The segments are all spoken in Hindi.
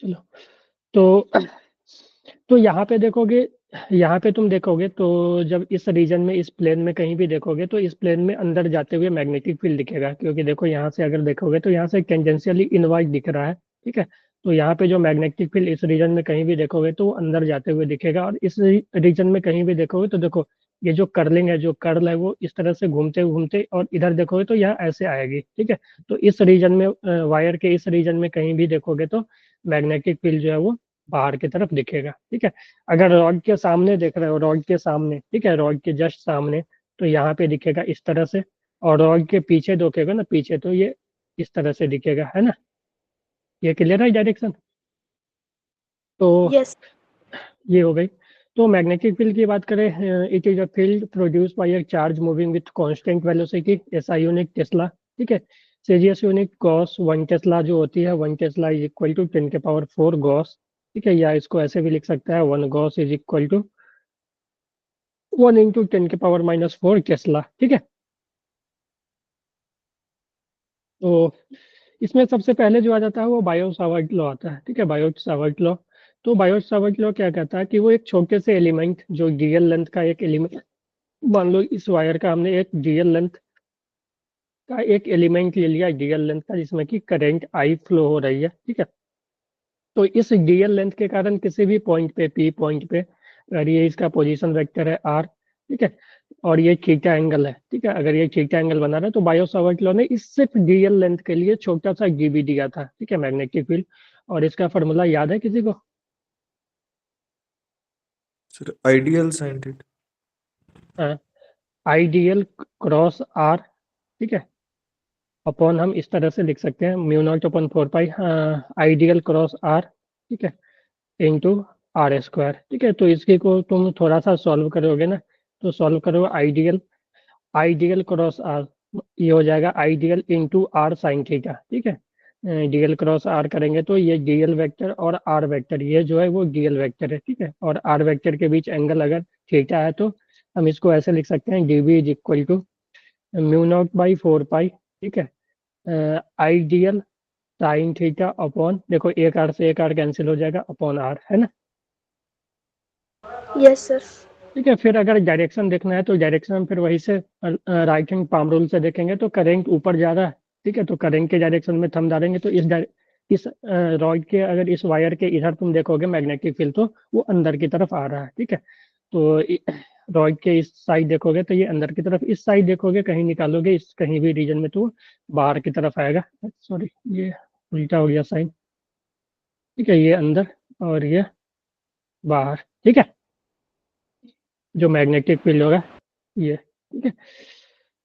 चलो, तो यहाँ पे देखोगे, यहाँ पे तुम देखोगे तो जब इस रीजन में, इस प्लेन में कहीं भी देखोगे तो इस प्लेन में अंदर जाते हुए मैग्नेटिक फील्ड दिखेगा, क्योंकि देखो यहाँ से अगर देखोगे तो यहाँ से टेंजेंशियली इनवर्ट दिख रहा है। ठीक है, तो यहाँ पे जो मैग्नेटिक फील्ड इस रीजन में कहीं भी देखोगे तो वो अंदर जाते हुए दिखेगा, और इस रीजन में कहीं भी देखोगे तो देखो ये जो कर्लिंग है, जो कर्ल है, वो इस तरह से घूमते घूमते और इधर देखोगे तो यहाँ ऐसे आएगी। ठीक है, तो इस रीजन में, वायर के इस रीजन में कहीं भी देखोगे तो मैग्नेटिक फील्ड जो है वो बाहर की तरफ दिखेगा। ठीक है, अगर रॉड के सामने देख रहे हो, रॉड के सामने, ठीक है, रॉड के जस्ट सामने, तो यहाँ पे दिखेगा इस तरह से, और रॉड के पीछे देखेगा ना, पीछे, तो ये इस तरह से दिखेगा, है ना। ये क्लियर है डायरेक्शन? तो यस। ये हो गई। तो मैग्नेटिक फील्ड की बात करें, it is a field produce by a charge moving with constant velocity, ऐसा यूनिट टेस्ला। ठीक है, सीजीएस यूनिट गॉस 1 टेस्ला जो होती है, 1 tesla is equal to 10⁴ gauss. ठीक है, या इसको ऐसे भी लिख सकता है, 1 gauss is equal to 1 × 10⁻⁻⁴ tesla. ठीक है, तो इसमें सबसे पहले जो आ जाता है वो बायो सावर्ट लॉ आता है। ठीक है, बायो सावर्ट लॉ। तो बायो सावर्ट लॉ क्या कहता है कि वो एक छोटे से एलिमेंट, जो डीएल लेंथ का एक एलिमेंट, मान लो इस वायर का हमने एक डीएल लेंथ का एक एलिमेंट ले लिया, डीएल लेंथ का, जिसमें कि करंट आई फ्लो हो रही है। ठीक है, तो इस डीएल लेंथ के कारण किसी भी पॉइंट पे, पी पॉइंट पे, अगर ये इसका पोजीशन वेक्टर है आर, ठीक है, और ये थीटा एंगल है, ठीक है, अगर ये थीटा एंगल बना रहा है, तो बायो सावर्ट लॉ ने इस सिर्फ डीएल लेंथ के लिए छोटा सा डीबी दिया था। ठीक है, मैग्नेटिक फील्ड, और इसका फॉर्मूला याद है किसी को? Sir I dl sine theta. I dl cross R, ठीक है, अपॉन हम इस तरह से लिख सकते हैं, μ0/4 पाई आइडियल क्रॉस आर, ठीक है, इंटू आर स्क्वायर। ठीक है, तो इसकी को तुम थोड़ा सा सॉल्व करोगे ना, तो सॉल्व करो, आइडियल, आइडियल क्रॉस आर, ये हो जाएगा I dl into R sine theta. ठीक है, डीएल क्रॉस आर करेंगे तो ये डीएल वेक्टर और आर वेक्टर, ये जो है वो डीएल वेक्टर है। ठीक है, और आर वेक्टर के बीच एंगल अगर थीटा है तो हम इसको ऐसे लिख सकते हैं, डीबी इज इक्वल टू μ0/4 पाई। ठीक है, आइडियल साइन थीटा अपॉन, देखो एक आर से एक आर कैंसिल हो जाएगा, अपॉन आर, है ना। Yes sir. ठीक है, फिर अगर डायरेक्शन देखना है तो डायरेक्शन फिर वही से राइट हैंड पाम रूल से देखेंगे, तो करंट ऊपर जा रहा है। ठीक है, तो करंट के डायरेक्शन में थंब डालेंगे तो इस रॉड के, अगर इस वायर के इधर तुम देखोगे मैग्नेटिक फील्ड, तो वो अंदर की तरफ आ रहा है। ठीक है, तो रॉड के इस साइड देखोगे तो ये अंदर की तरफ, इस साइड देखोगे कहीं निकालोगे इस कहीं भी रीजन में तो बाहर की तरफ आएगा। सॉरी, ये उल्टा हो गया साइन। ठीक है, ये अंदर और ये बाहर। ठीक है, जो मैग्नेटिक फील्ड होगा ये। ठीक है,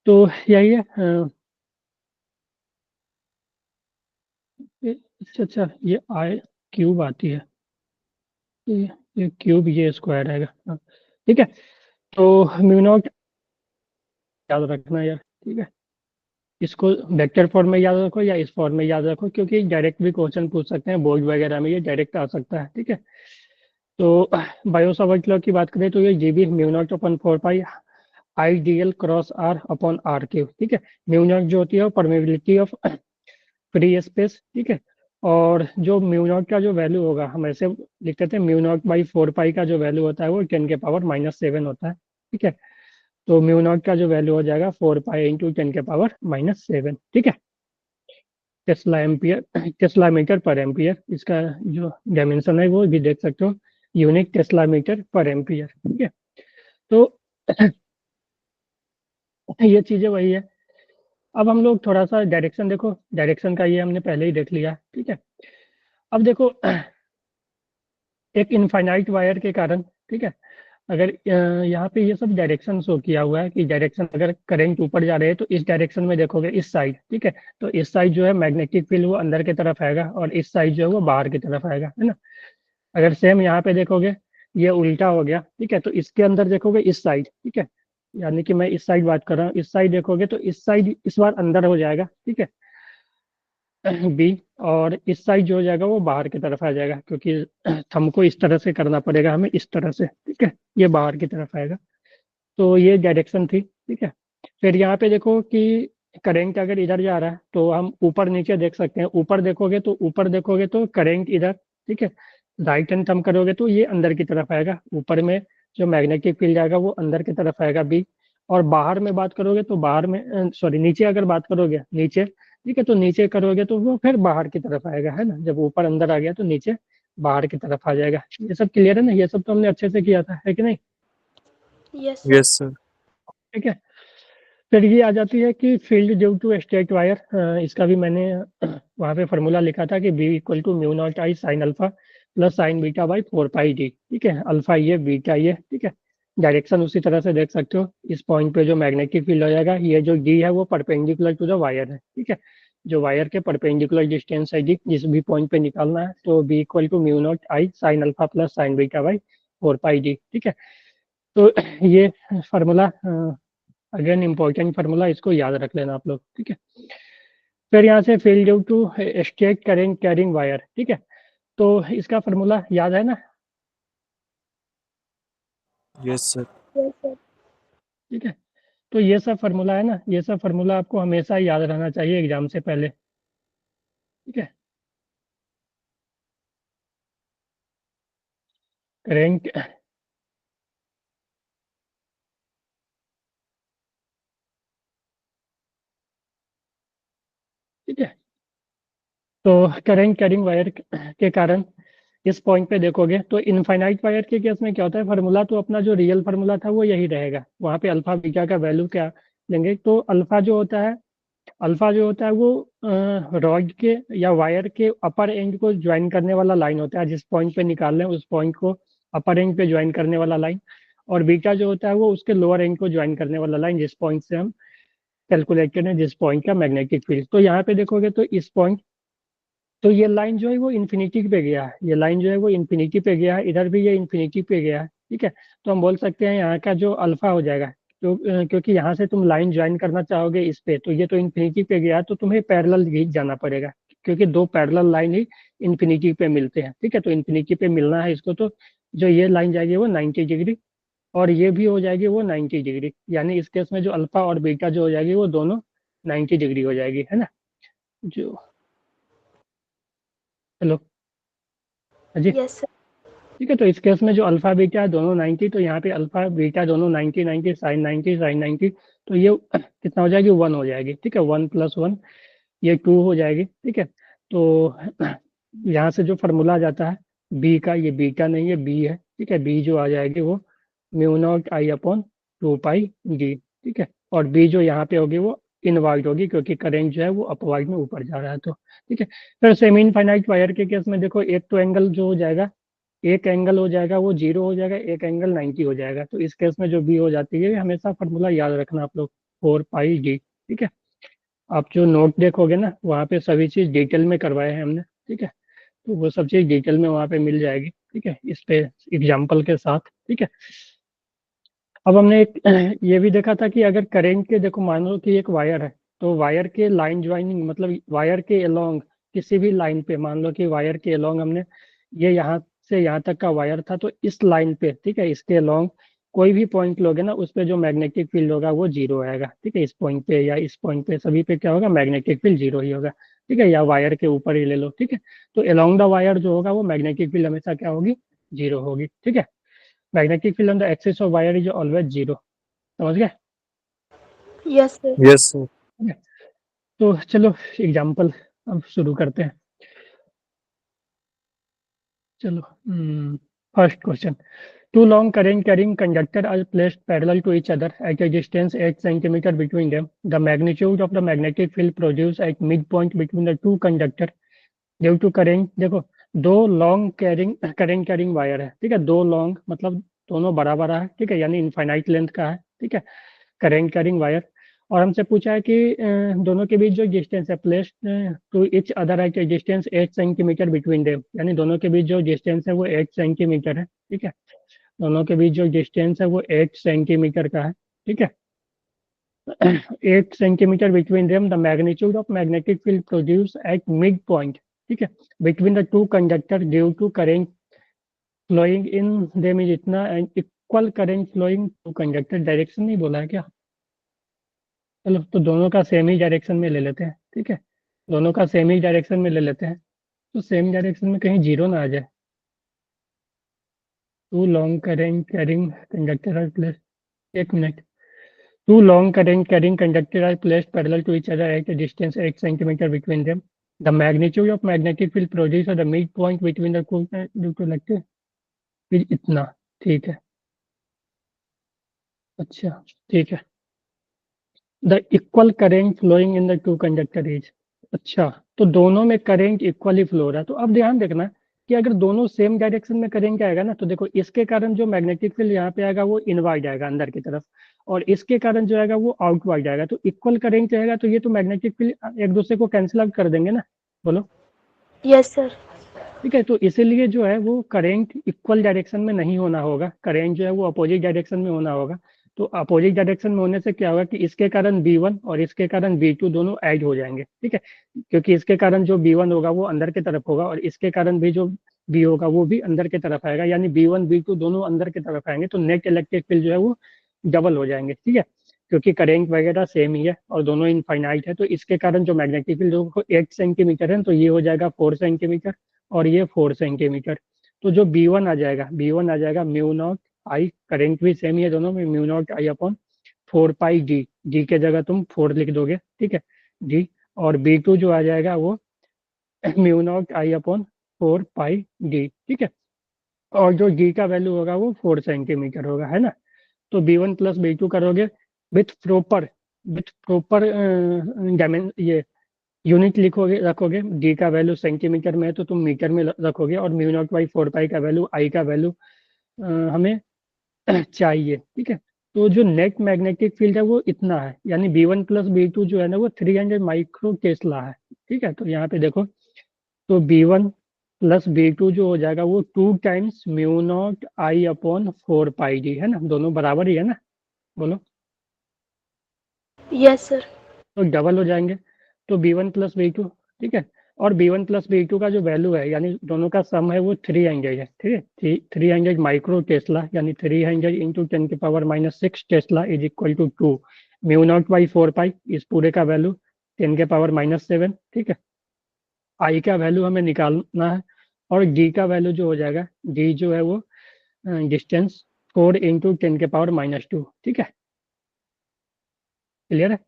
तो यही है। अच्छा अच्छा, ये आई क्यूब आती है, ये क्यूब, ये स्क्वायर आएगा। हाँ, ठीक है, तो म्यू नॉट याद रखना यार। ठीक है, इसको वेक्टर फॉर्म में याद रखो या इस फॉर्म में याद रखो, क्योंकि डायरेक्ट भी क्वेश्चन पूछ सकते हैं बोर्ड वगैरह में, ये डायरेक्ट आ सकता है। ठीक है, तो बायो सावर्ट लॉ की बात करें तो ये जीबी μ0/4 पाई आइडियल cross r upon r cube. ठीक है, म्यू नॉट जो होती है वो परमेबिलिटी ऑफ फ्री स्पेस। ठीक है, और जो म्यू नॉट का जो वैल्यू होगा, हम ऐसे लिखते थे, μ0/4 पाई का जो वैल्यू होता है वो 10⁻⁻7 होता है। ठीक है, तो म्यू नॉट का जो वैल्यू हो जाएगा 4 पाई इंटू 10⁻⁻7। ठीक है, टेस्ला एम्पियर, टेस्ला मीटर पर एम्पियर, इसका जो डायमेंशन है वो भी देख सकते हो, यूनिट टेस्ला मीटर पर एम्पियर। ठीक है, तो ये चीजें वही है। अब हम लोग थोड़ा सा डायरेक्शन देखो, डायरेक्शन का ये हमने पहले ही देख लिया। ठीक है, अब देखो, एक इनफाइनाइट वायर के कारण, ठीक है, अगर यहाँ पे ये सब डायरेक्शन शो किया हुआ है कि डायरेक्शन, अगर करंट ऊपर जा रहे हैं तो इस डायरेक्शन में देखोगे, इस साइड। ठीक है, तो इस साइड जो है मैग्नेटिक फील्ड वो अंदर की तरफ आएगा, और इस साइड जो है वो बाहर की तरफ आएगा, है ना। अगर सेम यहाँ पे देखोगे, ये उल्टा हो गया। ठीक है, तो इसके अंदर देखोगे इस साइड। ठीक है, यानी कि मैं इस साइड बात कर रहा हूँ, इस साइड देखोगे तो इस साइड इस बार अंदर हो जाएगा। ठीक है, बी, और इस साइड जो हो जाएगा वो बाहर की तरफ आ जाएगा, क्योंकि थंब को इस तरह से करना पड़ेगा हमें, इस तरह से। ठीक है, ये बाहर की तरफ आएगा, तो ये डायरेक्शन थी। ठीक है, फिर यहाँ पे देखो कि करंट अगर इधर जा रहा है तो हम ऊपर नीचे देख सकते हैं, ऊपर देखोगे तो करंट इधर, ठीक है, राइट हैंड थंब करोगे तो ये अंदर की तरफ आएगा, ऊपर में जो मैग्नेटिक फील्ड आएगा वो अंदर की तरफ आएगा बी। और बाहर में बात करोगे तो बाहर में सॉरी नीचे अगर बात करोगे नीचे, ठीक है, तो नीचे करोगे तो वो फिर बाहर की तरफ आएगा, है ना, जब ऊपर अंदर आ गया तो नीचे बाहर की तरफ आ जाएगा। ये सब क्लियर है ना, ये सब तो हमने अच्छे से किया था, है कि नहीं? Yes sir. Yes sir. ठीक है, फिर ये आ जाती है कि field due to straight wire, इसका भी मैंने वहाँ पे फॉर्मूला लिखा था कि B equal to mu naught I sine alpha plus sine beta by 4 pi D. ठीक है, अल्फा ये बीटा ये, ठीक है, डायरेक्शन उसी तरह से देख सकते हो। इस पॉइंट पे जो मैग्नेटिक फील्ड हो जाएगा, ये जो डी है वो परपेंडिकुलर टू द वायर है, ठीक है, जो वायर के परपेंडिकुलर डिस्टेंस है डी, जिस भी पॉइंट पे निकालना है, तो B equal to mu naught I sine alpha plus sine beta by 4 pi D. ठीक है, तो ये फार्मूला अगेन इम्पोर्टेंट फार्मूला, इसको याद रख लेना आप लोग, ठीक है। फिर यहाँ से field due to straight current carrying wire, ठीक है, तो इसका फार्मूला याद है ना? Yes sir. Yes sir. ठीक है, तो ये सब फार्मूला है ना, ये सब फार्मूला आपको हमेशा याद रहना चाहिए एग्जाम से पहले, ठीक है। करंट, ठीक है, तो करंट कैरिंग वायर के कारण इस पॉइंट पे देखोगे तो इनफाइनाइट वायर के केस में क्या होता है, फार्मूला तो अपना जो रियल फार्मूला था वो यही रहेगा, वहाँ पे अल्फा बीटा का वैल्यू क्या लेंगे, तो अल्फा जो होता है वो रॉड के या वायर के अपर एंड को ज्वाइन करने वाला लाइन होता है, जिस पॉइंट पे निकाल रहे हैं उस पॉइंट को अपर एंड पे ज्वाइन करने वाला लाइन। और बीटा जो होता है वो उसके लोअर एंड को ज्वाइन करने वाला लाइन, जिस पॉइंट से हम कैलकुलेट करें जिस पॉइंट का मैग्नेटिक फील्ड। तो यहाँ पे देखोगे तो इस पॉइंट, तो ये लाइन जो है वो इन्फिनिटी पे गया है, ये लाइन जो है वो इन्फिनिटी पे गया है, इधर भी ये इन्फिनिटी पे गया है, ठीक है। तो हम बोल सकते हैं यहाँ का जो अल्फा हो जाएगा, तो क्योंकि यहाँ से तुम लाइन ज्वाइन करना चाहोगे इस पे, तो ये तो इन्फिनिटी पे गया है, तो तुम्हें पैरेलल ही जाना पड़ेगा, क्योंकि दो पैरेलल लाइन ही इन्फिनिटी पे मिलते हैं, ठीक है। तो इन्फिनिटी पे मिलना है इसको, तो जो ये लाइन जाएगी वो 90 डिग्री, और ये भी हो जाएगी वो 90 डिग्री, यानी इस केस में जो अल्फा और बीटा जो हो जाएगी वो दोनों 90 डिग्री हो जाएगी, है ना। जो हेलो, हाँ जी, यस सर। ठीक है, तो इस केस में जो अल्फा बीटा है दोनों 90, तो यहाँ पे अल्फा बीटा दोनों 90 90 साइन 90 साइन 90, तो ये कितना हो जाएगी, 1 हो जाएगी, ठीक है, 1 + 1 ये 2 हो जाएगी, ठीक है। तो यहाँ से जो फार्मूला आ जाता है बी का, ये बीटा नहीं है बी है, ठीक है, बी जो आ जाएगी वो mu naught I upon 2 pi D, ठीक है। और बी जो यहाँ पे होगी वो इनवर्ड होगी, क्योंकि करंट जो है वो अपवर्ड में ऊपर जा रहा है, तो ठीक है। फिर सेमी इनफाइनाइट वायर के केस में देखो, एक तो एंगल जो हो जाएगा, एक एंगल हो जाएगा वो 0 हो जाएगा, एक एंगल 90 हो जाएगा, तो इस केस में जो बी हो जाती है, हमेशा फार्मूला याद रखना आप लोग, 4 पाई डी, ठीक है। आप जो नोट देखोगे ना वहाँ पे सभी चीज़ डिटेल में करवाए हैं हमने, ठीक है, तो वो सब चीज़ डिटेल में वहाँ पे मिल जाएगी, ठीक है, इस पे एग्जाम्पल के साथ, ठीक है। अब हमने एक ये भी देखा था कि अगर करंट के, देखो मान लो कि एक वायर है, तो वायर के लाइन ज्वाइनिंग, मतलब वायर के अलोंग किसी भी लाइन पे, मान लो कि वायर के अलोंग हमने ये यहाँ से यहाँ तक का वायर था, तो इस लाइन पे, ठीक है, इसके अलोंग कोई भी पॉइंट लोगे ना, उस पे जो मैग्नेटिक फील्ड होगा वो 0 आएगा, ठीक है। इस पॉइंट पे या इस पॉइंट पे सभी पे क्या होगा, मैग्नेटिक फील्ड 0 ही होगा, ठीक है, या वायर के ऊपर ही ले लो, ठीक है। तो अलोंग द वायर जो होगा वो मैग्नेटिक फील्ड हमेशा क्या होगी, 0 होगी, ठीक है। Magnetic field on the axis of wire is always 0, समझ गए? Yes sir. Yes sir. ठीक है, तो चलो एग्जाम्पल अब शुरू करते हैं। चलो, first question, two long current carrying conductor are placed parallel to each other at a distance 8 centimeter between them. The magnitude of the magnetic field produced at midpoint between the two conductor due to current, देखो दो long carrying current carrying wire है, ठीक है, दो लॉन्ग मतलब दोनों बड़ा बड़ा है, ठीक है, यानी इनफाइनाइट लेंथ का है, ठीक है, करंट कैरिंग वायर। और हमसे पूछा है कि दोनों के बीच जो डिस्टेंस है, place to each other at distance 8 centimetre between them, यानी दोनों के बीच जो डिस्टेंस है वो 8 सेंटीमीटर है, ठीक है, दोनों के बीच जो डिस्टेंस है वो 8 सेंटीमीटर का है, ठीक है। 8 centimetre between them, the magnitude of magnetic field produce at mid point, ठीक है, between the two conductor due to current flowing in them is इतना, and equal current flowing to conductor, direction नहीं बोला है क्या? चलो, तो दोनों का सेम ही डायरेक्शन में ले लेते हैं, ठीक है, दोनों का सेम ही डायरेक्शन में ले लेते हैं। तो सेम डायरेक्शन में कहीं जीरो ना आ जाए। Two long current carrying conductor are place, एक minute, two long current carrying conductor are place parallel to each other at a distance 8 centimetre between them, the magnitude of magnetic field produce at the mid point between the two लगते फिर इतना, ठीक है, अच्छा, ठीक है, the equal current flowing in the two conductor is, अच्छा, तो दोनों में करंट इक्वली फ्लो हो रहा है। तो अब ध्यान देखना कि अगर दोनों सेम डायरेक्शन में करंट आएगा ना, तो देखो इसके कारण जो मैग्नेटिक फील्ड यहाँ पे आएगा वो इनवर्ड आएगा अंदर की तरफ, और इसके कारण जो आएगा वो आउटवर्ड आएगा। तो इक्वल करंट रहेगा तो ये तो मैग्नेटिक फील्ड एक दूसरे को कैंसिल आउट कर देंगे ना, बोलो। Yes, sir. ठीक है, तो इसीलिए जो है वो करंट इक्वल डायरेक्शन में नहीं होना होगा, करंट जो है वो अपोजिट डायरेक्शन में होना होगा। तो अपोजिट डायरेक्शन में होने से क्या होगा कि इसके कारण B1 और इसके कारण B2 दोनों ऐड हो जाएंगे, ठीक है, क्योंकि इसके कारण जो B1 होगा वो अंदर की तरफ होगा और इसके कारण भी जो B होगा वो भी अंदर की तरफ आएगा, यानी B1 B2 दोनों अंदर की तरफ आएंगे, तो नेट इलेक्ट्रिक फील्ड जो है वो डबल हो जाएंगे, ठीक है, क्योंकि करेंट वगैरह सेम ही है और दोनों इनफाइनाइट है। तो इसके कारण जो मैग्नेटिक फील्ड 8 सेंटीमीटर है तो ये हो जाएगा 4 सेंटीमीटर और ये 4 सेंटीमीटर। तो जो B1 आ जाएगा, B1 आ जाएगा म्यू नॉट आई, करेंट भी सेम ही है दोनों में, mu naught I upon 4 pi D, D के जगह तुम 4 लिख दोगे, ठीक है, डी। और B2 जो आ जाएगा वो mu naught I upon 4 pi D, ठीक है, और जो डी का वैल्यू होगा वो 4 सेंटीमीटर होगा, है ना। तो B1 प्लस B2 करोगे विथ प्रॉपर ये यूनिट लिखोगे, रखोगे, डी का वैल्यू सेंटीमीटर में है तो तुम मीटर में रखोगे, और म्यू नॉट बाई 4 पाई का वैल्यू, आई का वैल्यू हमें चाहिए, ठीक है। तो जो नेट मैग्नेटिक फील्ड है वो इतना है, यानी B1 प्लस B2 जो है ना वो 300 माइक्रो टेस्ला है, ठीक है। तो यहाँ पे देखो, तो B1 प्लस B2 जो हो जाएगा वो 2 times mu naught I upon 4 pi D, है ना, दोनों बराबर ही है ना, बोलो। Yes, sir. तो डबल हो जाएंगे, तो B1 प्लस B2, ठीक है, और B1 प्लस B2 का जो वैल्यू है यानी दोनों का सम है वो 300 है, ठीक है, 300 माइक्रो टेस्ला, यानी 300 into 10⁻⁻6 tesla is equal to 2 mu naught by 4 pi, इस पूरे का वैल्यू 10⁻⁻7, ठीक है। आई का वैल्यू हमें निकालना है, और डी का वैल्यू जो हो जाएगा, डी जो है वो डिस्टेंस 4 इंटू 10⁻⁻2, ठीक है, क्लियर है।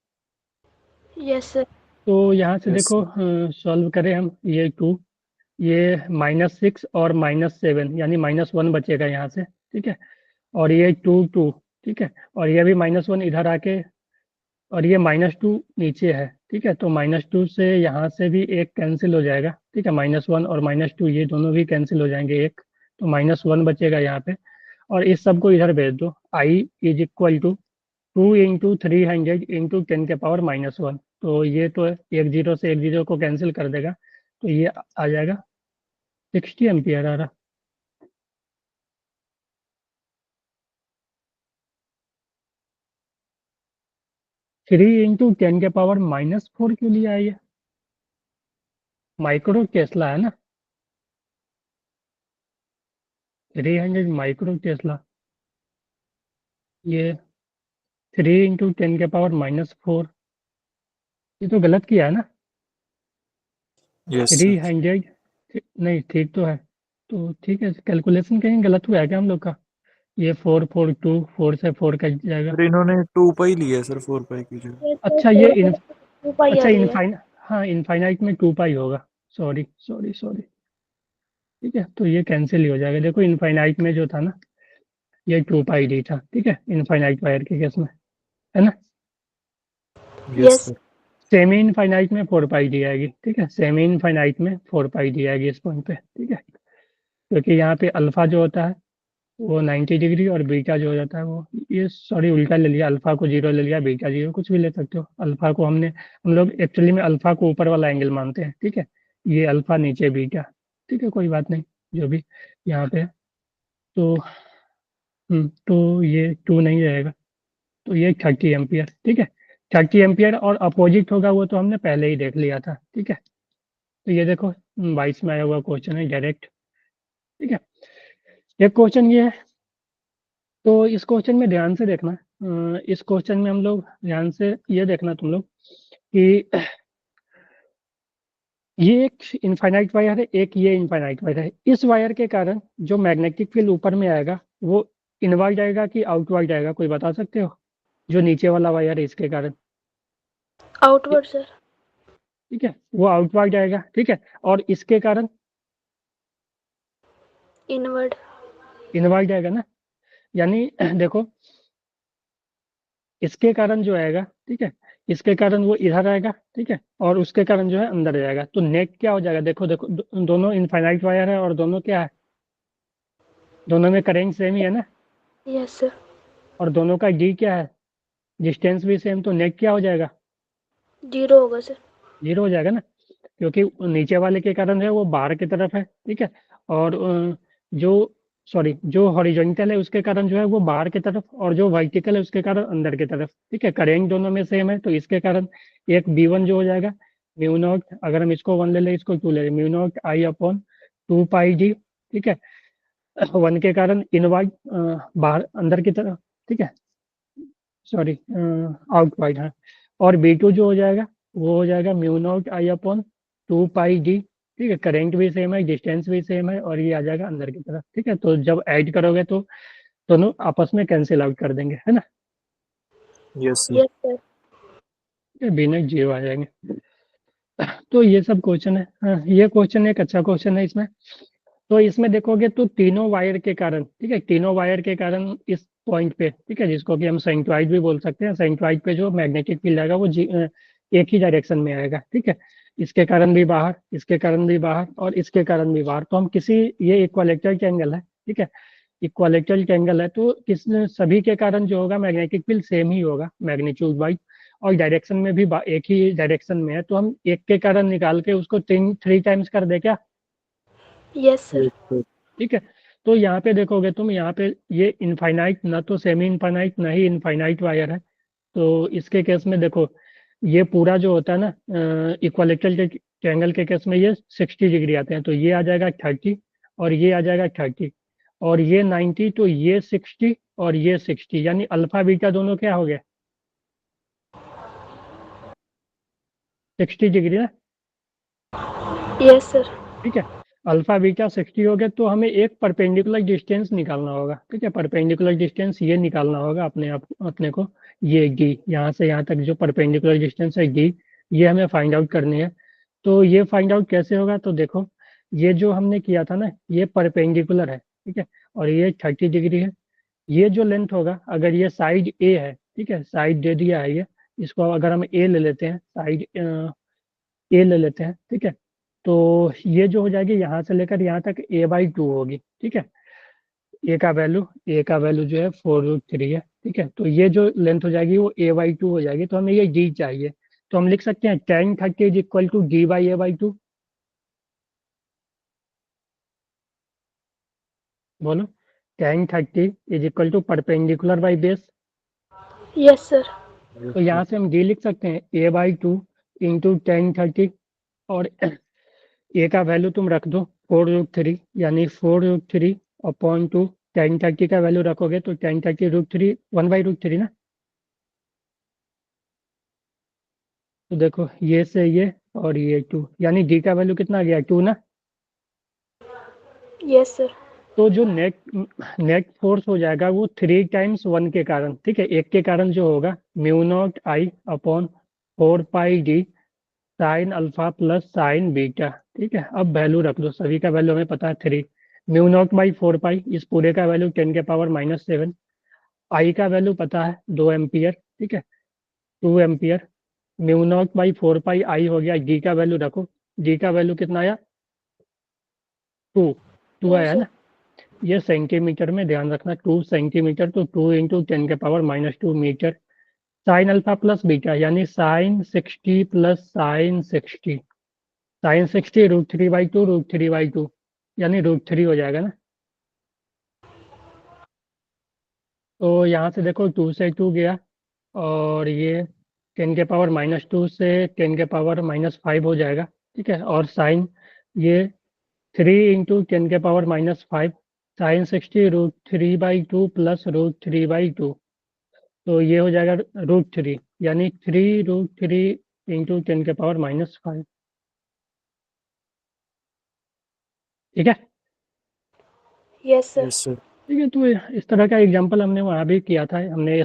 Yes, sir. तो यहाँ से यस देखो सॉल्व करें हम, ये 2, ये -6 और -7 यानी -1 बचेगा यहाँ से, ठीक है, और ये 2 2, ठीक है, और ये भी -1 इधर आके, और ये -2 नीचे है, ठीक है, तो -2 से यहाँ से भी एक कैंसिल हो जाएगा, ठीक है, -1 और -2 ये दोनों भी कैंसिल हो जाएंगे एक, तो -1 बचेगा यहाँ पे, और इस सब को इधर भेज दो, I is equal to 2 into 300 into 10⁻⁻1, तो ये तो एक जीरो से एक जीरो को कैंसिल कर देगा, तो ये आ जाएगा 60 एम्पियर आ रहा। थ्री इंटू 10⁻⁻4 क्यों लिया है ये, माइक्रो टेस्ला है ना, 300 माइक्रो टेस्ला, ये 3 इंटू 10⁻⁻4, ये तो गलत किया है ना, यस सर 300, नहीं ठीक तो है, तो ठीक है, कैलकुलेशन कहीं गलत हुआ है क्या हम लोग का, ये 4 4 2, 4 से 4 कट जाएगा, सर इन्होंने 2 पाई लिया है सर 4 पाई की जगह। Yes, sir. अच्छा ये इन, 2 pi आ अच्छा रही है. हाँ इनफाइनाइट में 2 पाई होगा, सॉरी सॉरी सॉरी, ठीक है, तो ये कैंसिल ही हो जाएगा, देखो इनफाइनाइट में जो था ना ये 2 पाई डी था, ठीक है, इनफाइनाइट वायर के केस में, है ना। Yes Yes. Sir semi infinite में 4 पाई डी आएगी, ठीक है, सेमी इनफाइनाइट में 4 पाई डी आएगी इस पॉइंट पे, ठीक है, क्योंकि यहाँ पे अल्फा जो होता है वो 90 डिग्री और बीटा जो हो जाता है वो, ये सॉरी उल्टा ले लिया, अल्फा को 0 ले लिया, बीटा 0, कुछ भी ले सकते हो, अल्फा को हम लोग एक्चुअली में अल्फा को ऊपर वाला एंगल मानते हैं, ठीक है, ये अल्फा नीचे बीटा, ठीक है, कोई बात नहीं, जो भी यहाँ पे है। तो तो ये 2 नहीं रहेगा, तो ये 30 एम्पियर, ठीक है, 30 एम्पियर, और अपोजिट होगा वो तो हमने पहले ही देख लिया था, ठीक है। तो ये देखो 22 में आया हुआ क्वेश्चन है डायरेक्ट, ठीक है। एक क्वेश्चन ये है, तो इस क्वेश्चन में ध्यान से देखना, इस क्वेश्चन में हम लोग ध्यान से ये देखना तुम लोग कि ये एक इनफाइनाइट वायर है, एक ये इनफाइनाइट वायर है। इस वायर के कारण जो मैग्नेटिक फील्ड ऊपर में आएगा वो इनवर्ड आएगा कि आउटवर्ड आएगा, कोई बता सकते हो? जो नीचे वाला वायर है इसके कारण, आउटवर्ड सर। ठीक है, वो आउटवर्ड आएगा, ठीक है। और इसके कारण इनवर्ड। इनवर्ड आएगा ना, यानी देखो इसके कारण जो आएगा, ठीक है, इसके कारण वो इधर आएगा, ठीक है, और उसके कारण जो है अंदर जाएगा। तो नेट क्या हो जाएगा, देखो देखो दोनों इनफाइनाइट वायर है और दोनों क्या है, दोनों में करेंट सेम ही है ना, यस सर। और दोनों का डी क्या है, डिस्टेंस भी सेम, तो नेट क्या हो जाएगा, 0 होगा सर। 0 हो जाएगा ना, क्योंकि नीचे वाले के कारण है वो बाहर की तरफ है, ठीक है, और जो सॉरी जो हॉरिजॉन्टल है उसके कारण जो है वो बाहर की तरफ, और जो वर्टिकल है उसके कारण अंदर की तरफ, ठीक है। करेंट दोनों में सेम है, तो इसके कारण एक B1 जो हो जाएगा म्यू नॉट, अगर हम इसको 1 ले लें इसको 2 ले लें, mu naught I upon 2 pi D, ठीक है। 1 के कारण इनवर्ड बाहर अंदर की तरफ, ठीक है, सॉरी आउटवर्ड, हाँ। और B2 जो हो जाएगा वो हो जाएगा mu naught I upon 2 pi D, ठीक है। करेंट भी सेम है, डिस्टेंस भी सेम है, और ये आ जाएगा अंदर की तरफ, ठीक है। तो जब ऐड करोगे तो दोनों आपस में कैंसिल आउट कर देंगे, है ना, यस सर। Yes sir. ये बिना 0 आ जाएंगे। तो ये सब क्वेश्चन है, हाँ, ये क्वेश्चन एक अच्छा क्वेश्चन है इसमें। तो इसमें देखोगे तो तीनों वायर के कारण, ठीक है, तीनों वायर के कारण इस पॉइंट पे, ठीक है, जिसको कि हम सेंट्रॉइड भी बोल सकते हैं, सेंट्रॉइड पे जो मैग्नेटिक फील्ड आएगा वो एक ही डायरेक्शन में आएगा, ठीक है। इसके कारण भी बाहर, इसके कारण भी बाहर, और इसके कारण भी बाहर। तो हम किसी, ये इक्वालेटरल एंगल है, ठीक है, इक्वालेटरल एंगल है, तो किस सभी के कारण जो होगा मैग्नेटिक फील्ड सेम ही होगा मैग्नीट्यूड वाइज, और डायरेक्शन में भी एक ही डायरेक्शन में है। तो हम एक के कारण निकाल के उसको 3 टाइम्स कर दे क्या, यस सर। Yes sir. ठीक है। तो यहाँ पे देखोगे तुम, यहाँ पे ये इनफाइनाइट ना तो सेमी इनफाइनाइट ना ही इनफाइनाइट वायर है। तो इसके केस में देखो, ये पूरा जो होता है ना इक्वालेटरल ट्रायंगल के केस में ये 60 डिग्री आते हैं, तो ये आ जाएगा 30, और ये आ जाएगा 30, और ये 90, तो ये 60 और ये 60, यानी अल्फा बीटा दोनों क्या हो गए, 60 डिग्री ना, यस सर। ठीक है। अल्फा बीटा 60 हो गया, तो हमें एक परपेंडिकुलर डिस्टेंस निकालना होगा, ठीक है। परपेंडिकुलर डिस्टेंस ये निकालना होगा अपने को, ये डी, यहाँ से यहाँ तक जो परपेंडिकुलर डिस्टेंस है डी, ये हमें फाइंड आउट करनी है। तो ये फाइंड आउट कैसे होगा, तो देखो ये जो हमने किया था ना ये परपेंडिकुलर है, ठीक है, और ये 30 डिग्री है। ये जो लेंथ होगा, अगर ये साइड ए है, ठीक है, साइड दे दिया है ये, इसको अगर हम ए ले लेते हैं, साइड ए ले लेते हैं, ठीक है। तो ये जो हो जाएगी यहाँ से लेकर यहाँ तक A/2 होगी, ठीक है। ए का वैल्यू जो है 4√3 है, ठीक है। तो ये जो लेंथ हो जाएगी वो A/2 हो जाएगी, तो हमें ये डी चाहिए। तो हम लिख सकते हैं tan 30 is equal to D/A/2। बोलो, tan 30 is equal to perpendicular by base. Yes sir. तो यहाँ से हम डी लिख सकते हैं A/2 इंटू tan 30, और ए का वैल्यू तुम रख दो 4√3, यानी 4√3 अपॉन 2, tan 30 का वैल्यू रखोगे तो tan 30 √3 1/√3 ना। तो देखो ये से ये और ये 2, यानी डी का वैल्यू कितना आ गया, 2 ना। Yes sir. तो जो नेट नेट फोर्स हो जाएगा वो 3 टाइम्स 1 के कारण, ठीक है, एक के कारण जो होगा mu naught I upon 4 pi d sine alpha plus sine beta, ठीक है। अब वैल्यू रख दो, सभी का वैल्यू हमें पता है 3, म्यू नॉट बाई 4 पाई, इस पूरे का वैल्यू 10⁻⁻7, आई का वैल्यू पता है 2 एम्पियर, ठीक है, 2 एम्पियर, म्यू नॉट बाई 4 पाई आई हो गया, डी का वैल्यू रखो, डी का वैल्यू कितना आया, 2, 2 2 आया सर। ना। ये सेंटीमीटर में ध्यान रखना, 2 सेंटीमीटर, तो 2 × 10⁻⁻2 metre, sine alpha plus beta, यानी साइन 60 प्लस साइन 60, साइन 60 √3/2 √3/2, यानी √3 हो जाएगा ना। तो यहाँ से देखो 2 से 2 गया, और ये 10⁻⁻2 से 10⁻⁻5 हो जाएगा, ठीक है। और साइन ये 3 × 10⁻⁻5, साइन 60 √3/2 प्लस √3/2, तो ये हो जाएगा √3, यानी 3√3 × 10⁻⁻5। ठीक है। Yes, sir. Yes, sir. ठीक है, तो इस तरह का एग्जांपल हमने वहाँ भी किया था, हमने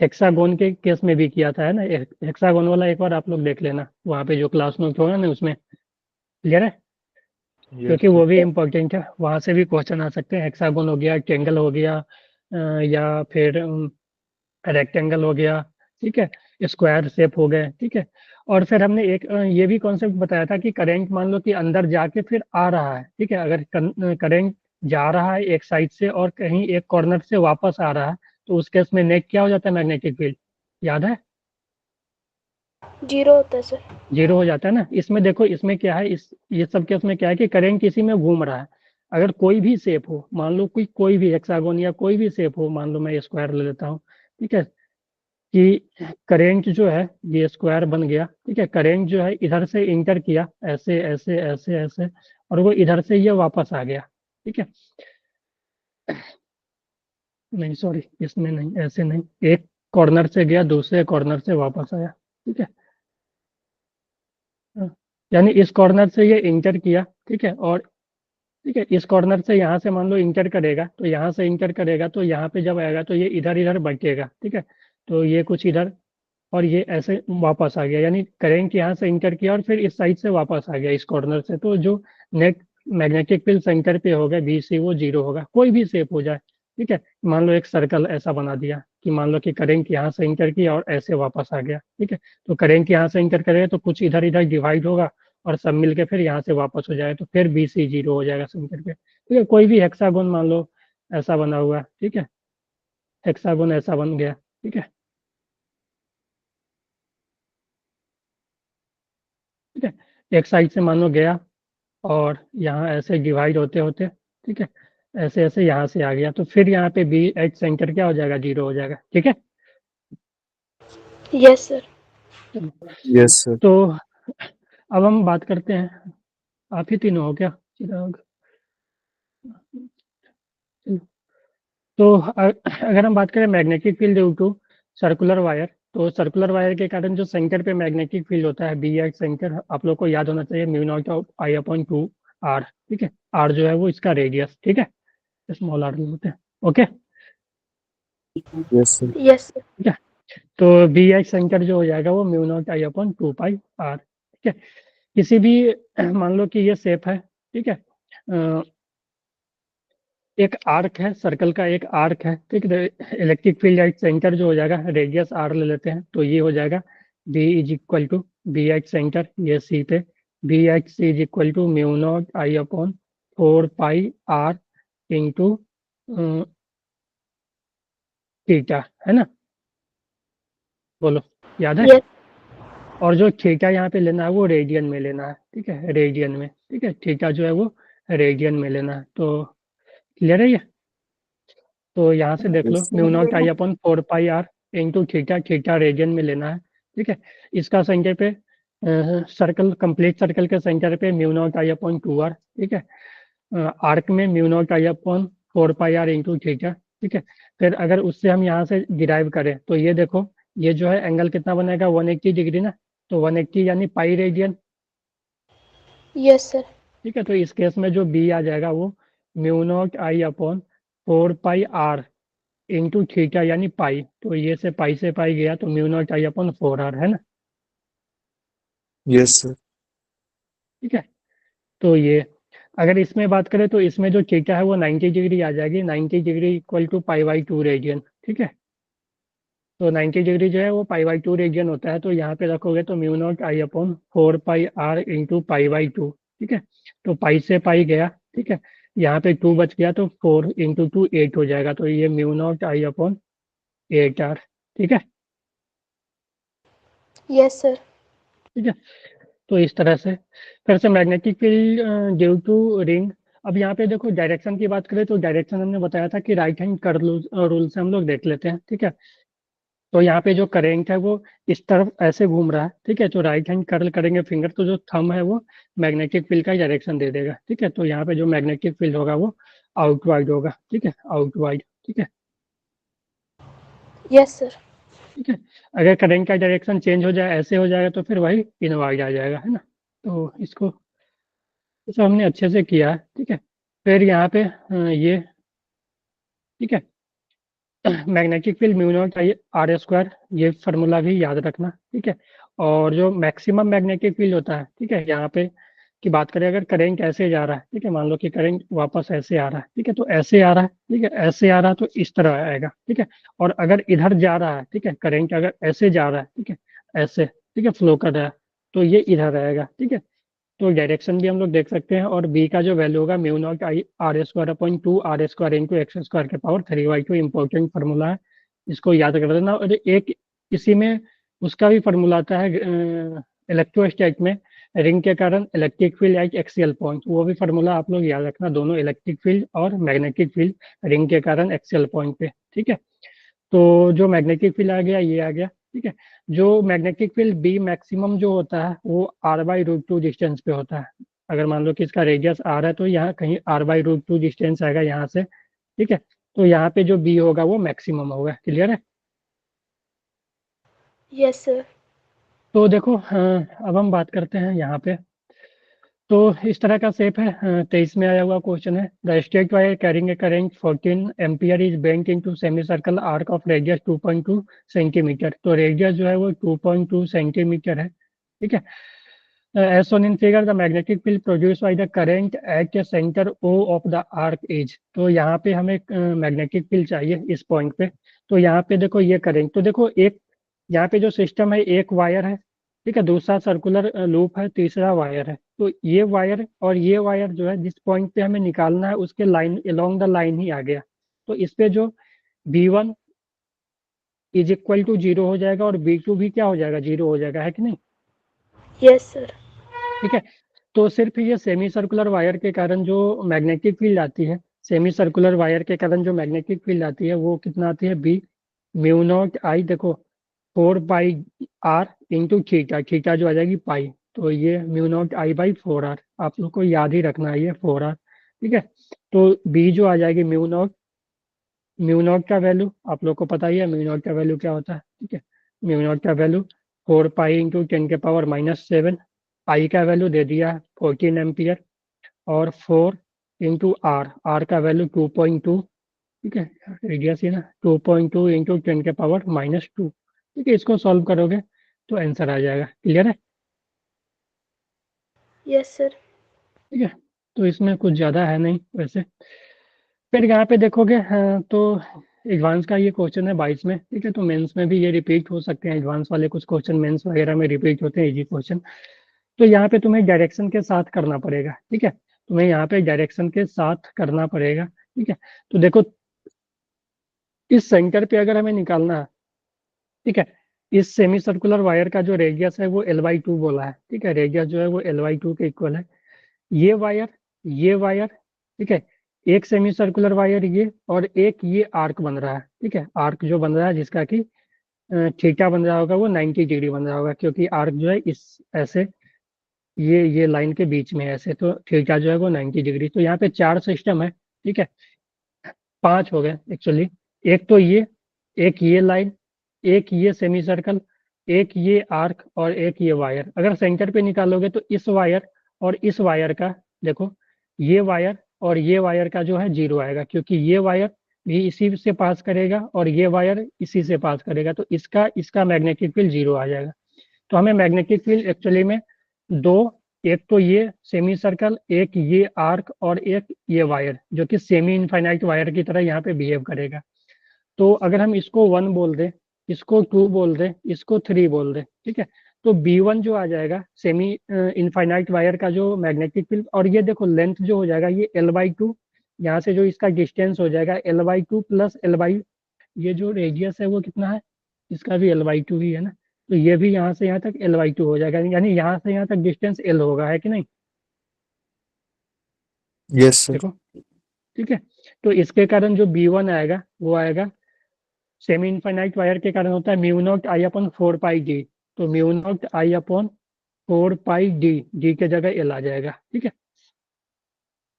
हेक्सागोन के केस में भी किया था, है ना। हेक्सागोन वाला एक बार आप लोग देख लेना, वहाँ पे जो क्लास नोट होगा ना उसमें, क्लियर है, Yes, क्योंकि sir. वो भी इम्पोर्टेंट है, वहाँ से भी क्वेश्चन आ सकते हैं। हेक्सागोन हो गया, ट्रायंगल हो गया, या फिर रेक्टेंगल हो गया, ठीक है, स्क्वायर शेप हो गए, ठीक है। और फिर हमने एक ये भी कॉन्सेप्ट बताया था कि करंट मान लो कि अंदर जाके फिर आ रहा है, ठीक है। अगर करंट जा रहा है एक साइड से और कहीं एक कॉर्नर से वापस आ रहा है, तो उस केस में नेट क्या हो जाता है, मैग्नेटिक फील्ड, याद है, 0 होता है सर. जीरो हो जाता है ना। इसमें देखो, इसमें क्या है, इस ये सब केस में क्या है कि करंट इसी में घूम रहा है। अगर कोई भी शेप हो, मान लो कोई भी हेक्सागोन या कोई भी शेप हो, मान लो मैं स्क्वायर ले लेता हूँ, ठीक है, कि करंट जो है ये स्क्वायर बन गया, ठीक है। करंट जो है इधर से इंटर किया, ऐसे ऐसे ऐसे ऐसे, और वो इधर से ये वापस आ गया, ठीक है। नहीं सॉरी, इसमें नहीं, ऐसे नहीं, एक कॉर्नर से गया, दूसरे कॉर्नर से वापस आया, ठीक है। हाँ, यानी इस कॉर्नर से ये इंटर किया, ठीक है, और ठीक है, इस कॉर्नर से यहाँ से मान लो इंटर करेगा, तो यहाँ से इंटर करेगा, तो यहाँ पे जब आएगा तो ये इधर इधर बचेगा, ठीक है। तो ये कुछ इधर, और ये ऐसे वापस आ गया, यानी करंट यहाँ से इंटर किया और फिर इस साइड से वापस आ गया, इस कॉर्नर से। तो जो नेट मैग्नेटिक फील्ड सेंटर पे होगा बी सी, वो जीरो होगा, कोई भी शेप हो जाए, ठीक है। मान लो एक सर्कल ऐसा बना दिया कि मान लो कि करंट यहाँ से इंटर किया और ऐसे वापस आ गया, ठीक है। तो करंट यहाँ से इंटर करेगा तो कुछ इधर इधर डिवाइड होगा और सब मिलके फिर यहाँ से वापस हो जाएगा, तो फिर बी सी जीरो हो जाएगा सेंटर पे, ठीक है। कोई भी हेक्सागोन मान लो ऐसा बना हुआ, ठीक है, हेक्सागोन ऐसा बन गया, ठीक है, ठीक है। एक साइड से मान लो गया और यहाँ ऐसे डिवाइड होते होते, ठीक है, ऐसे ऐसे यहाँ से आ गया, तो फिर यहाँ पे बी एच सेंटर क्या हो जाएगा, जीरो हो जाएगा, ठीक है। Yes, sir. चलो, Yes, sir. तो अब हम बात करते हैं, आप ही तीनों हो क्या, चिराग, चलो। तो अगर हम बात करें magnetic field due to circular wire, तो सर्कुलर वायर के कारण जो सेंटर पे मैग्नेटिक फील्ड होता है बी एच सेंटर, आप लोग को याद होना चाहिए mu naught of I upon two R, ठीक है। आर जो है वो इसका रेडियस, ठीक है, स्मॉल आर लेते हैं, okay, Yes, sir. Yes, sir. ठीक है। तो बी एच सेंटर जो हो जाएगा वो mu naught I upon two pi R, ठीक है। किसी भी मान लो कि ये शेप है, ठीक है, एक आर्क है, सर्कल का एक आर्क है, ठीक है। इलेक्ट्रिक फील्ड एट सेंटर जो हो जाएगा, रेडियस आर ले लेते हैं, तो ये हो जाएगा B is equal to B H centre, ये सी पे, B H C is equal to mu naught I upon four pi R into theta, है ना, बोलो, याद है। Yes. और जो थीटा यहाँ पे लेना है वो रेडियन में लेना है, ठीक है, रेडियन में, ठीक है, थीटा जो है वो रेडियन में लेना है, तो क्लियर है ये। तो यहाँ से देख लो, Yes, mu naught I sir. Upon four pi R into theta, theta radian में लेना है, ठीक है। इसका सेंटर पे सर्कल, कंप्लीट सर्कल के सेंटर पे mu naught I upon two R, ठीक है। आर्क में mu naught I upon four pi R into theta, ठीक है। फिर अगर उससे हम यहाँ से डिराइव करें तो ये देखो, ये जो है एंगल कितना बनेगा, 180 डिग्री ना, तो 180 यानी पाई रेडियन, Yes, sir. ठीक है। तो इस केस में जो बी आ जाएगा वो mu naught I upon four pi R into theta यानी पाई, तो ये से पाई गया, तो mu naught I upon four R, है ना, Yes, sir. ठीक है। तो ये अगर इसमें बात करें तो इसमें जो थीटा है वो 90 डिग्री आ जाएगी, 90 degree equal to pi by two radian, ठीक है। तो 90 डिग्री जो है वो पाई बाई टू रेडियन होता है, तो यहाँ पे रखोगे तो mu naught I upon four pi R into pi by two, ठीक है। तो पाई से पाई गया, ठीक है, यहाँ पे टू बच गया, तो फोर इंटू टू एट हो जाएगा, तो ये mu naught I upon eight R, ठीक है, Yes, sir. ठीक है। तो इस तरह से फिर से magnetic field due to ring. अब यहाँ पे देखो डायरेक्शन की बात करें तो डायरेक्शन हमने बताया था कि राइट हैंड कर्ल रूल से हम लोग देख लेते हैं, ठीक है। तो यहाँ पे जो करेंट है वो इस तरफ ऐसे घूम रहा है, ठीक है। तो राइट हैंड कर्ल करेंगे फिंगर, तो जो थंब है वो मैग्नेटिक फील्ड का डायरेक्शन दे देगा, ठीक है। तो यहाँ पे जो मैग्नेटिक फील्ड होगा वो आउटवाइड होगा, ठीक है, आउटवाइड, ठीक है, Yes, sir. ठीक है। अगर करंट का डायरेक्शन चेंज हो जाए, ऐसे हो जाएगा, तो फिर वही इनवाइड आ जाएगा, है ना। तो इसको ये सब हमने अच्छे से किया है, ठीक है। फिर यहाँ पे ये, ठीक है, magnetic field mu naught I R square, ये फार्मूला भी याद रखना, ठीक है। और जो मैक्सिमम मैग्नेटिक फील्ड होता है, ठीक है, यहाँ पे की बात करें, अगर करंट ऐसे जा रहा है, ठीक है, मान लो कि करंट वापस ऐसे आ रहा है, ठीक है, तो ऐसे आ रहा है, ठीक है, ऐसे आ रहा है तो इस तरह आएगा, ठीक है। और अगर इधर जा रहा है, ठीक है, करंट अगर ऐसे जा रहा है, ठीक है, ऐसे, ठीक है, फ्लो कर रहा है, तो ये इधर आएगा, ठीक है। तो डायरेक्शन भी हम लोग देख सकते हैं, और बी का जो वैल्यू होगा mu naught I R square upon 2 R square into X square के पावर 3/2 इंपॉर्टेंट फार्मूला है, इसको याद कर देना। और एक इसी में उसका भी फार्मूला आता है इलेक्ट्रोस्टैटिक में, रिंग के कारण electric field at axial point, वो भी फार्मूला आप लोग याद रखना, दोनों इलेक्ट्रिक फील्ड और मैग्नेटिक फील्ड रिंग के कारण एक्सियल पॉइंट पे, ठीक है। तो जो मैग्नेटिक फील्ड आ गया, ये आ गया, ठीक है। जो मैग्नेटिक फील्ड बी मैक्सिमम जो होता है वो r/√2 डिस्टेंस पे होता है। अगर मान लो कि इसका रेडियस r है तो यहाँ कहीं r/√2 डिस्टेंस आएगा यहाँ से, ठीक है। तो यहाँ पे जो बी होगा वो मैक्सिमम होगा, क्लियर है। Yes, sir. तो देखो अब हम बात करते हैं यहाँ पे। तो इस तरह का शेप है, 23 में आया हुआ क्वेश्चन है। The straight wire carrying a current 14 ampere is bent into semi circle arc of radius 2.2 centimetre. तो रेडियस जो है वो 2.2 सेंटीमीटर है, ठीक है। As shown in figure, the magnetic field produced by the current at the center O of the arc is। तो यहाँ पे हमें मैग्नेटिक फील्ड चाहिए इस पॉइंट पे। तो यहाँ पे देखो ये करंट, तो देखो एक यहाँ पे जो सिस्टम है, एक वायर है, ठीक है, दूसरा सर्कुलर लूप है, तीसरा वायर है। तो ये वायर और ये वायर जो है जिस पॉइंट पे हमें निकालना है उसके लाइन अलोंग द लाइन ही आ गया। तो इस पे जो V1 इज इक्वल टू 0 हो जाएगा और V2 भी क्या हो जाएगा, 0 हो जाएगा, है कि नहीं। Yes, sir. ठीक है। तो सिर्फ ये सेमी सर्कुलर वायर के कारण जो मैग्नेटिक फील्ड आती है, सेमी सर्कुलर वायर के कारण जो मैग्नेटिक फील्ड आती है वो कितना आती है, बी म्यू नॉट आई, देखो 4 पाई r इंटू थीटा, थीटा जो आ जाएगी पाई, तो ये mu naught I by 4r, आप लोग को याद ही रखना है ये 4r, ठीक है। तो बी जो आ जाएगी म्यू नॉट का वैल्यू आप लोग को पता ही है, म्यू नॉट का वैल्यू क्या होता है, ठीक है। म्यू नॉट का वैल्यू 4 पाई इंटू 10⁻⁻⁷, आई का वैल्यू दे दिया 14 एम्पियर, और 4 इंटू आर का वैल्यू 2.2, ठीक है, रेडियस है ना, 2.2 इंटू 10⁻⁻², ठीक है। इसको सॉल्व करोगे तो आंसर आ जाएगा, क्लियर है। Yes, sir. ठीक है, तो इसमें कुछ ज़्यादा है नहीं वैसे। फिर यहाँ पे देखोगे तो एडवांस का ये क्वेश्चन है 22 में, ठीक है। तो मेंस में भी ये रिपीट हो सकते हैं, एडवांस वाले कुछ क्वेश्चन मेंस वगैरह में रिपीट होते हैं, इजी क्वेश्चन। तो यहाँ पे तुम्हें डायरेक्शन के साथ करना पड़ेगा, ठीक है, तुम्हें यहाँ पे डायरेक्शन के साथ करना पड़ेगा, ठीक है। तो देखो इस सेंटर पे अगर हमें निकालना है, ठीक है, इस सेमी सर्कुलर वायर का जो रेडियस है वो L/2 बोला है, ठीक है, रेडियस जो है वो L/2 के इक्वल है। ये वायर, ये वायर, ठीक है, एक सेमी सर्कुलर वायर ये, और एक ये आर्क बन रहा है, ठीक है, आर्क जो बन रहा है जिसका कि थीटा बन रहा होगा वो 90 डिग्री बन रहा होगा, क्योंकि आर्क जो है इस ऐसे ये लाइन के बीच में है ऐसे, तो थीटा जो है वो 90 डिग्री। तो यहाँ पे 4 सिस्टम है, ठीक है, 5 हो गए एक्चुअली। एक तो ये, एक ये लाइन, एक ये सेमी सर्कल, एक ये आर्क, और एक ये वायर। अगर सेंटर पे निकालोगे तो इस वायर और इस वायर का, देखो ये वायर और ये वायर का जो है 0 आएगा, क्योंकि ये वायर भी इसी से पास करेगा और ये वायर इसी से पास करेगा, तो इसका इसका मैग्नेटिक फील्ड 0 आ जाएगा। तो हमें मैग्नेटिक फील्ड एक्चुअली में दो, एक तो ये सेमी सर्कल, एक ये आर्क, और एक ये वायर जो कि सेमी इनफाइनाइट वायर की तरह यहाँ पे बिहेव करेगा। तो अगर हम इसको 1 बोल दें, इसको 2 बोल दें, इसको 3 बोल दें, ठीक है, तो B1 जो आ जाएगा सेमी इनफाइनाइट वायर का जो मैग्नेटिक फील्ड, और ये देखो लेंथ जो हो जाएगा ये L/2, यहाँ से जो इसका डिस्टेंस हो जाएगा L/2 प्लस ये जो रेडियस है वो कितना है, इसका भी L/2 ही है ना, तो ये भी यहाँ से यहाँ तक L/2 हो जाएगा, यानी यहाँ से यहाँ तक डिस्टेंस L होगा, है कि नहीं। Yes, sir. देखो, ठीक है, तो इसके कारण जो B1 आएगा वो आएगा, सेमी इनफाइनाइट वायर के कारण होता है mu naught I upon 4 pi d। तो mu naught I upon 4 pi d, d के जगह L आ जाएगा, ठीक है।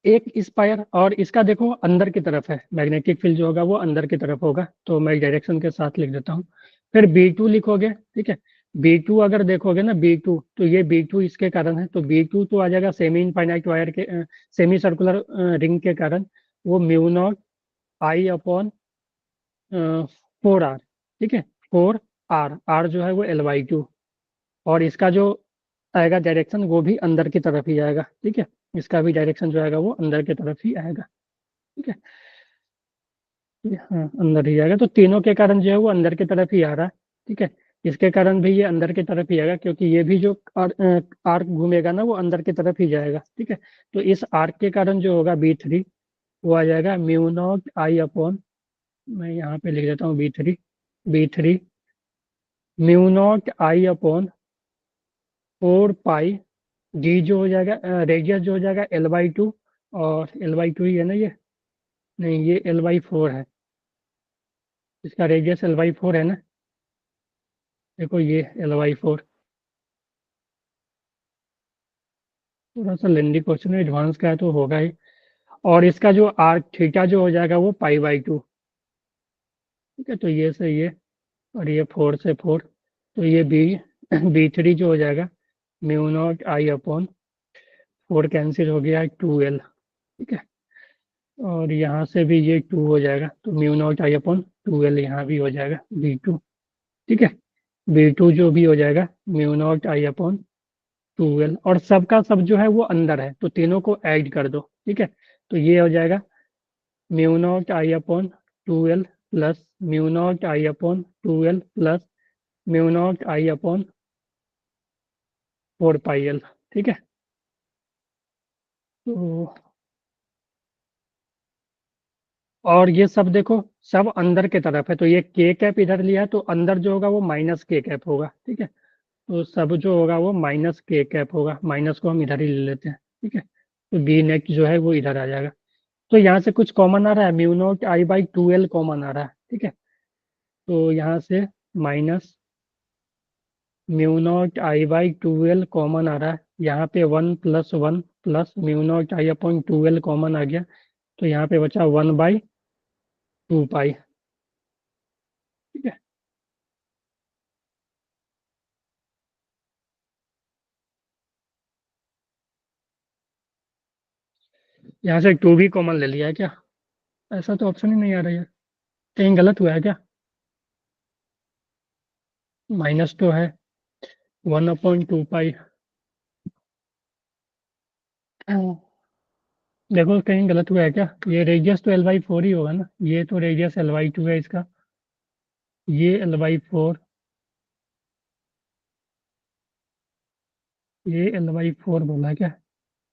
एक इस पायर, और इसका देखो अंदर की तरफ है, मैग्नेटिक फील्ड जो होगा वो अंदर की तरफ होगा, तो मैं डायरेक्शन के साथ लिख देता हूँ। फिर B2 लिखोगे, ठीक है, B2 अगर देखोगे ना, B2, तो ये B2 इसके कारण है, तो B2 तो आ जाएगा सेमी इनफाइनाइट वायर के, सेमी सर्कुलर रिंग के कारण, वो mu naught I upon 4R, ठीक है, 4R, R जो है वो L/2, और इसका जो आएगा डायरेक्शन वो भी अंदर की तरफ ही आएगा, ठीक है, इसका भी डायरेक्शन जो आएगा वो अंदर की तरफ ही आएगा, ठीक है, हाँ अंदर ही आएगा, तो तीनों के कारण जो है वो अंदर की तरफ ही आ रहा है, ठीक है, इसके कारण भी ये अंदर की तरफ ही आएगा, क्योंकि ये भी जो आर्क घूमेगा ना वो अंदर की तरफ ही जाएगा, ठीक है, तो इस आर्क के कारण जो होगा B3, वो आ जाएगा म्यू नॉट आई अपॉन, मैं यहाँ पे लिख देता हूँ B3 mu naught I upon 4 pi D जो हो जाएगा, रेडियस जो हो जाएगा L/2, और L/2 ही है ना ये, नहीं ये L/4 है, इसका रेडियस L/4 है ना, देखो ये L/4, थोड़ा सा लेंदी क्वेश्चन है, एडवांस का है तो होगा ही, और इसका जो आर्क थीटा जो हो जाएगा वो π/2, ठीक है, तो ये से ये, और ये 4 से 4, तो ये B3 जो हो जाएगा mu naught I upon 4 cancel हो गया 2L, ठीक है, और यहाँ से भी ये 2 हो जाएगा, तो mu naught I upon 2L यहाँ भी हो जाएगा B2, ठीक है, B2 जो भी हो जाएगा mu naught I upon 2L, और सबका सब जो है वो अंदर है, तो तीनों को ऐड कर दो, ठीक है, तो ये हो जाएगा mu naught I upon 2L plus mu naught I upon 2L plus mu naught I upon 4 pi L, ठीक है, तो और ये सब देखो सब अंदर के तरफ है, तो ये के कैप इधर लिया है, तो अंदर जो होगा वो माइनस के कैप होगा, ठीक है, तो सब जो होगा वो माइनस के कैप होगा, माइनस को हम इधर ही ले लेते हैं, ठीक है, तो बी नेक्स्ट जो है वो इधर आ जाएगा, तो यहाँ से कुछ कॉमन आ रहा है, mu naught I by 2L common आ रहा है, ठीक है, तो यहाँ से minus mu naught I by 2L common आ रहा है, यहाँ पे 1 + 1 plus mu naught I upon 2L common आ गया, तो यहाँ पे बचा 1/2 पाई, ठीक है, यहाँ से 2 भी कॉमन ले लिया है क्या? ऐसा तो ऑप्शन ही नहीं आ रहा है, कहीं गलत हुआ है क्या? माइनस तो है 1/2 पाई, देखो कहीं गलत हुआ है क्या? ये रेडियस तो L/4 ही होगा ना, ये तो रेडियस L/2 है इसका, ये L/4, ये L/4 बोला है क्या?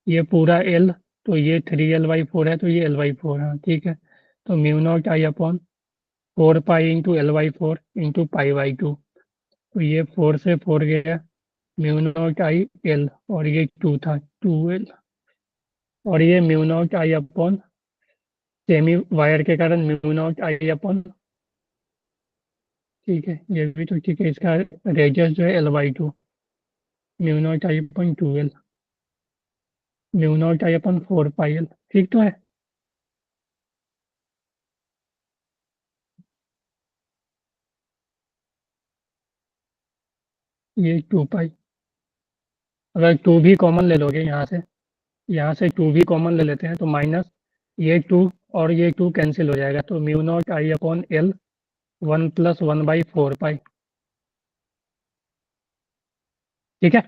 ये पूरा L, तो ये 3L/4 है, तो ये L/4, हाँ ठीक है, तो mu naught I upon 4 pi into L/4 into π/2, तो ये 4 से 4 गया, म्यू नॉट आई L, और ये 2 था 2L, और ये mu naught I upon semi wire के कारण म्यू नॉट आई अपॉन, ठीक है, ये भी तो ठीक है, इसका रेडियस जो है L/2, mu naught I upon 2L, mu naught I upon 4 pi L, ठीक तो है, ये 2 पाई, अगर 2 भी कॉमन ले लोगे यहाँ से 2 भी कॉमन ले लेते हैं, तो माइनस ये 2 और ये 2 कैंसिल हो जाएगा, तो mu naught I upon L 1 + 1/4 पाई, ठीक है,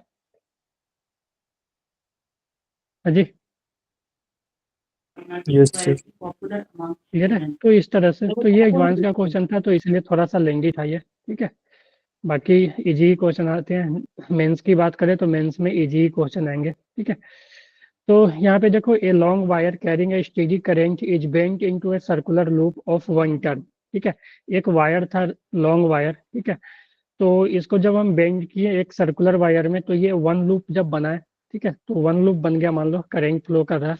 हाँ जी, Yes, sir. क्लियर है, तो इस तरह से, तो ये एडवांस का क्वेश्चन था, तो इसलिए थोड़ा सा लेंदी था ये, ठीक है, बाकी इजी क्वेश्चन आते हैं, मेंस की बात करें तो मेंस में इजी क्वेश्चन आएंगे, ठीक है, तो यहाँ पे देखो, a long wire carrying A steady current is bent into a circular loop of 1 turn, ठीक है, एक वायर था, लॉन्ग वायर, ठीक है, तो इसको जब हम बेंड किए एक सर्कुलर वायर में, तो ये 1 लूप जब बना है, ठीक है, तो 1 लूप बन गया, मान लो करंट फ्लो कर रहा है,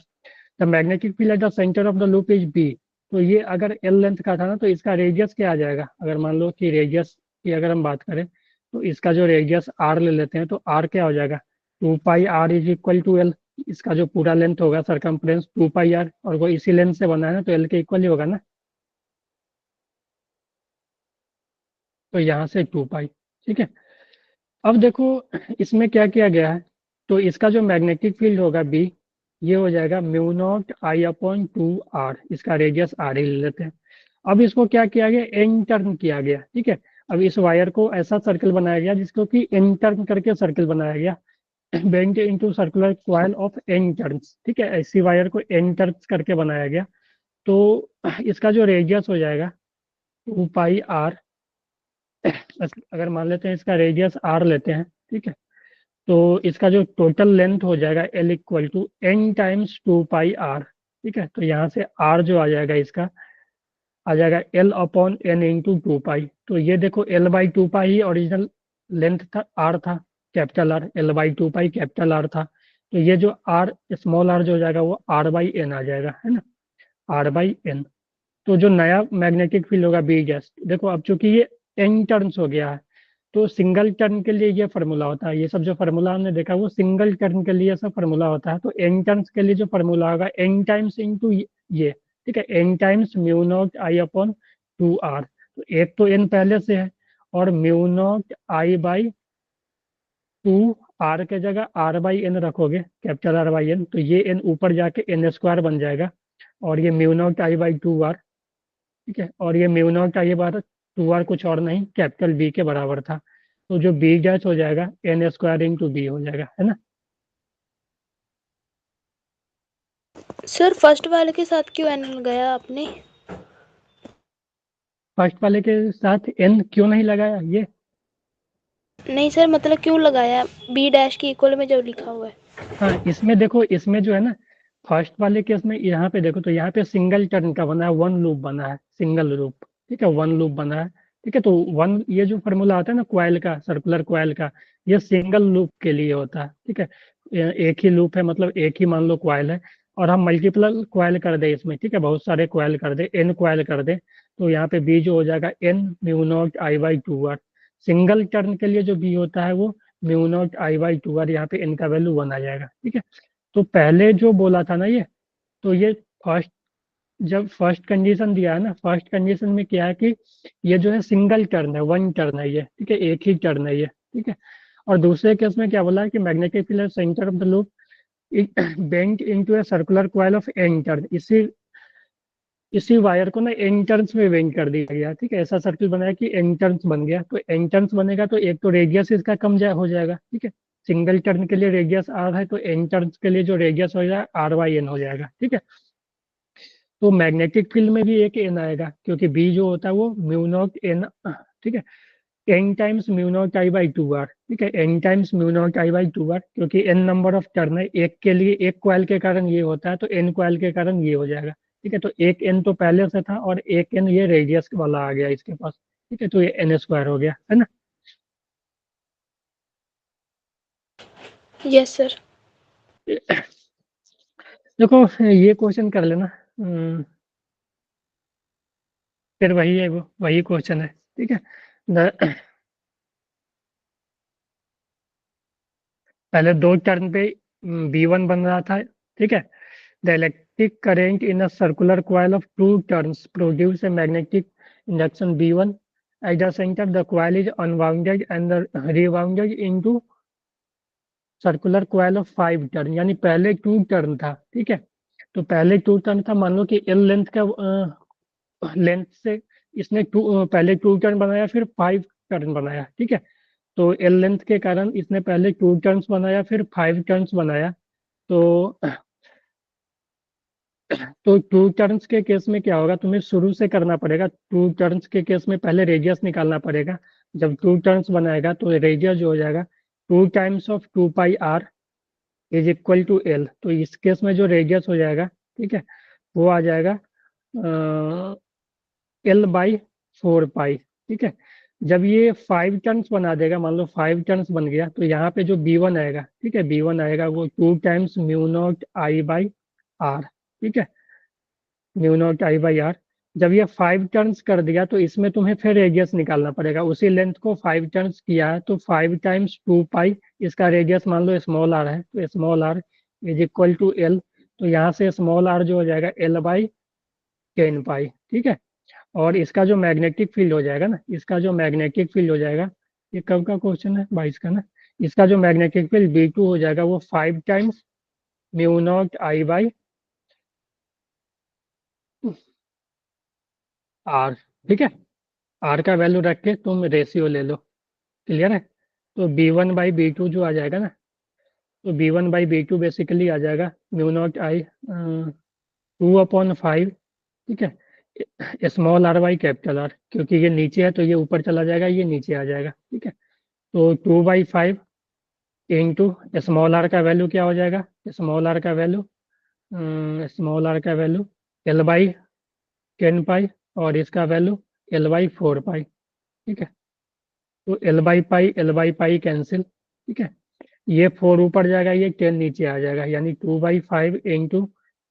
the magnetic field at the centre of the loop is B, तो ये अगर एल लेंथ का था ना, तो इसका रेडियस क्या आ जाएगा, अगर मान लो कि रेडियस की अगर हम बात करें, तो इसका जो रेडियस आर ले लेते हैं, तो आर क्या हो जाएगा, 2 pi R is equal to L, इसका जो पूरा लेंथ होगा सरकमफ्रेंस 2 पाई R, और वो इसी लेंथ से बना है ना, तो एल के इक्वल ही होगा ना, तो यहाँ से 2 पाई, ठीक है, अब देखो इसमें क्या किया गया है, तो इसका जो मैग्नेटिक फील्ड होगा बी, ये हो जाएगा mu naught I upon 2 R, इसका रेडियस आर ही ले लेते हैं। अब इसको क्या किया गया, एन टर्न किया गया, ठीक है। अब इस वायर को ऐसा सर्कल बनाया गया जिसको कि एन टर्न करके सर्कल बनाया गया, bent into circular coil of N turns, ठीक है। ऐसी वायर को एन टर्न्स करके बनाया गया। तो इसका जो रेडियस हो जाएगा 2 पाई आर, अगर मान लेते हैं इसका रेडियस आर लेते हैं, ठीक है, तो इसका जो टोटल लेंथ हो जाएगा L equal to N times 2 pi R, ठीक है। तो यहाँ से आर जो आ जाएगा इसका आ जाएगा एल अपॉन एन इंटू 2 पाई। तो ये देखो L by 2 pi he original length था, आर था, capital R, L by 2 pi capital R था। तो ये जो आर स्मॉल आर जो हो जाएगा वो आर बाई एन आ जाएगा, है ना, आर बाई एन। तो जो नया मैग्नेटिक फील्ड होगा बी गैस, देखो अब चूंकि ये एन टर्न्स हो गया है, तो सिंगल टर्न के लिए ये फार्मूला होता है, ये सब जो फार्मूला हमने देखा वो सिंगल टर्न के लिए सब फार्मूला होता है। तो एन टर्न्स के लिए जो फार्मूला होगा एन टाइम्स इंटू ये, ठीक है, N times mu naught I upon 2 R. तो एक तो एन पहले से है, और mu naught I by 2 R के जगह आर बाई एन रखोगे, कैपिटल आर बाई एन, तो ये एन ऊपर जाके एन स्क्वायर बन जाएगा, और ये mu naught I by 2 R, ठीक है। और ये mu naught I bar 2 R कुछ और नहीं, कैपिटल बी के बराबर था। तो जो बी डैश हो जाएगा एन स्क्वायर इंटू बी हो जाएगा, है ना। सर फर्स्ट वाले के साथ क्यों एन लगाया आपने? फर्स्ट वाले के साथ एन क्यों नहीं लगाया ये, नहीं सर, मतलब क्यों लगाया? बी डैश की इक्वल में जो लिखा हुआ है। हाँ इसमें देखो, इसमें जो है ना फर्स्ट वाले केस में यहाँ पे देखो, तो यहाँ पे सिंगल टर्न का बना है, वन लूप बना है, सिंगल लूप, ठीक है, वन लूप बना है, ठीक है। तो वन, ये जो फॉर्मूला आता है ना क्वाइल का, सर्कुलर क्वाइल का, ये सिंगल लूप के लिए होता है, ठीक है। एक ही लूप है, मतलब एक ही मान लो क्वाइल है, और हम मल्टीपल क्वाइल कर दे इसमें, ठीक है, बहुत सारे क्वाइल कर दे, एन क्वाइल कर दे, तो यहाँ पे बी जो हो जाएगा N mu naught I by 2 R. Single turn के लिए जो बी होता है वो mu naught I by 2 R, यहाँ पे एन का वैल्यू 1 आ जाएगा, ठीक है। तो पहले जो बोला था ना ये, तो ये फर्स्ट, जब फर्स्ट कंडीशन दिया है ना, फर्स्ट कंडीशन में क्या है कि ये जो है सिंगल टर्न है, वन टर्न है ये, ठीक है, एक ही टर्न है ये, ठीक है। और दूसरे केस में क्या बोला है कि magnetic field centre of the loop bent into a circular coil of N turn, इसी वायर को ना एन टर्न्स में बेंट कर दिया गया, ठीक है। ऐसा सर्किल बनाया कि एन टर्न्स बन गया, तो एन टर्न्स बनेगा तो एक तो रेडियस इसका कम हो जाएगा, ठीक है। सिंगल टर्न के लिए रेडियस आर है, तो एन टर्न्स के लिए जो रेडियस हो जाएगा आर बाई एन हो जाएगा, ठीक है। तो मैग्नेटिक फील्ड में भी एक एन आएगा, क्योंकि बी जो होता है वो म्यू नॉट एन, ठीक है, N times mu naught I by 2 R, ठीक है, N times mu naught I by 2 R, क्योंकि एन नंबर ऑफ टर्न है, एक के लिए एक कॉइल के कारण ये होता है, तो एन कॉइल के कारण ये हो जाएगा, ठीक है। तो एक एन तो पहले से था, और एक एन ये रेडियस वाला आ गया इसके पास, ठीक है, तो ये एन स्क्वायर हो गया, है ना। Yes sir. देखो ये क्वेश्चन कर लेना, फिर वही है, वो वही क्वेश्चन है, ठीक है। पहले दो टर्न पे B1 बन रहा था, ठीक है। The electric current in a circular coil of two turns produce a magnetic induction B1. At the center, the coil is unwounded and rewounded into circular coil of 5 turn, यानी पहले 2 टर्न था, ठीक है। तो पहले 2 टर्न था, मान लो कि एल लेंथ का लेंथ से इसने पहले 2 टर्न बनाया, फिर 5 टर्न बनाया, ठीक है। तो एल लेंथ के कारण इसने पहले 2 टर्न्स बनाया, फिर 5 टर्न्स बनाया। तो 2 टर्न्स के केस में क्या होगा, तुम्हें शुरू से करना पड़ेगा, 2 टर्न्स के केस में पहले रेडियस निकालना पड़ेगा। जब 2 टर्न्स बनाएगा तो रेडियस जो हो जाएगा 2 times of 2 pi R is equal to L. तो इस केस में जो रेडियस हो जाएगा, ठीक है, वो आ जाएगा एल बाई 4 पाई, ठीक है। जब ये 5 टर्न्स बना देगा, मान लो 5 टर्न्स बन गया, तो यहाँ पे जो B1 आएगा, ठीक है, B1 आएगा वो 2 times mu naught I by R, ठीक है, mu naught I by R. जब ये 5 टर्न्स कर दिया, तो इसमें तुम्हें फिर रेडियस निकालना पड़ेगा, उसी लेंथ को 5 टर्न्स किया है, तो 5 टाइम्स 2 पाई, इसका रेडियस मान लो स्मॉल आर है, तो small R is equal to L. तो यहाँ से स्मॉल आर जो हो जाएगा एल बाई 10 पाई, ठीक है। और इसका जो मैग्नेटिक फील्ड हो जाएगा ना, इसका जो मैग्नेटिक फील्ड हो जाएगा ये कब का क्वेश्चन है? 22 का ना। इसका जो मैग्नेटिक फील्ड B2 हो जाएगा वो 5 times mu naught I by R. ठीक है, आर का वैल्यू रख के तुम रेशियो ले लो। क्लियर है? तो B1/B2 जो आ जाएगा ना, तो B1/B2 बेसिकली आ जाएगा म्यू नॉट आई 2/5। ठीक है, small R by capital R, क्योंकि ये नीचे है तो ये ऊपर चला जाएगा, ये नीचे आ जाएगा। ठीक है, तो 2/5 इंटू स्मॉल आर का वैल्यू क्या हो जाएगा? स्मॉल आर का वैल्यू L/10 पाई, और इसका वैल्यू L/4 पाई। ठीक है, तो L/पाई कैंसिल। ठीक है, ये 4 ऊपर जाएगा, ये 10 नीचे आ जाएगा, यानी 2/5 इंटू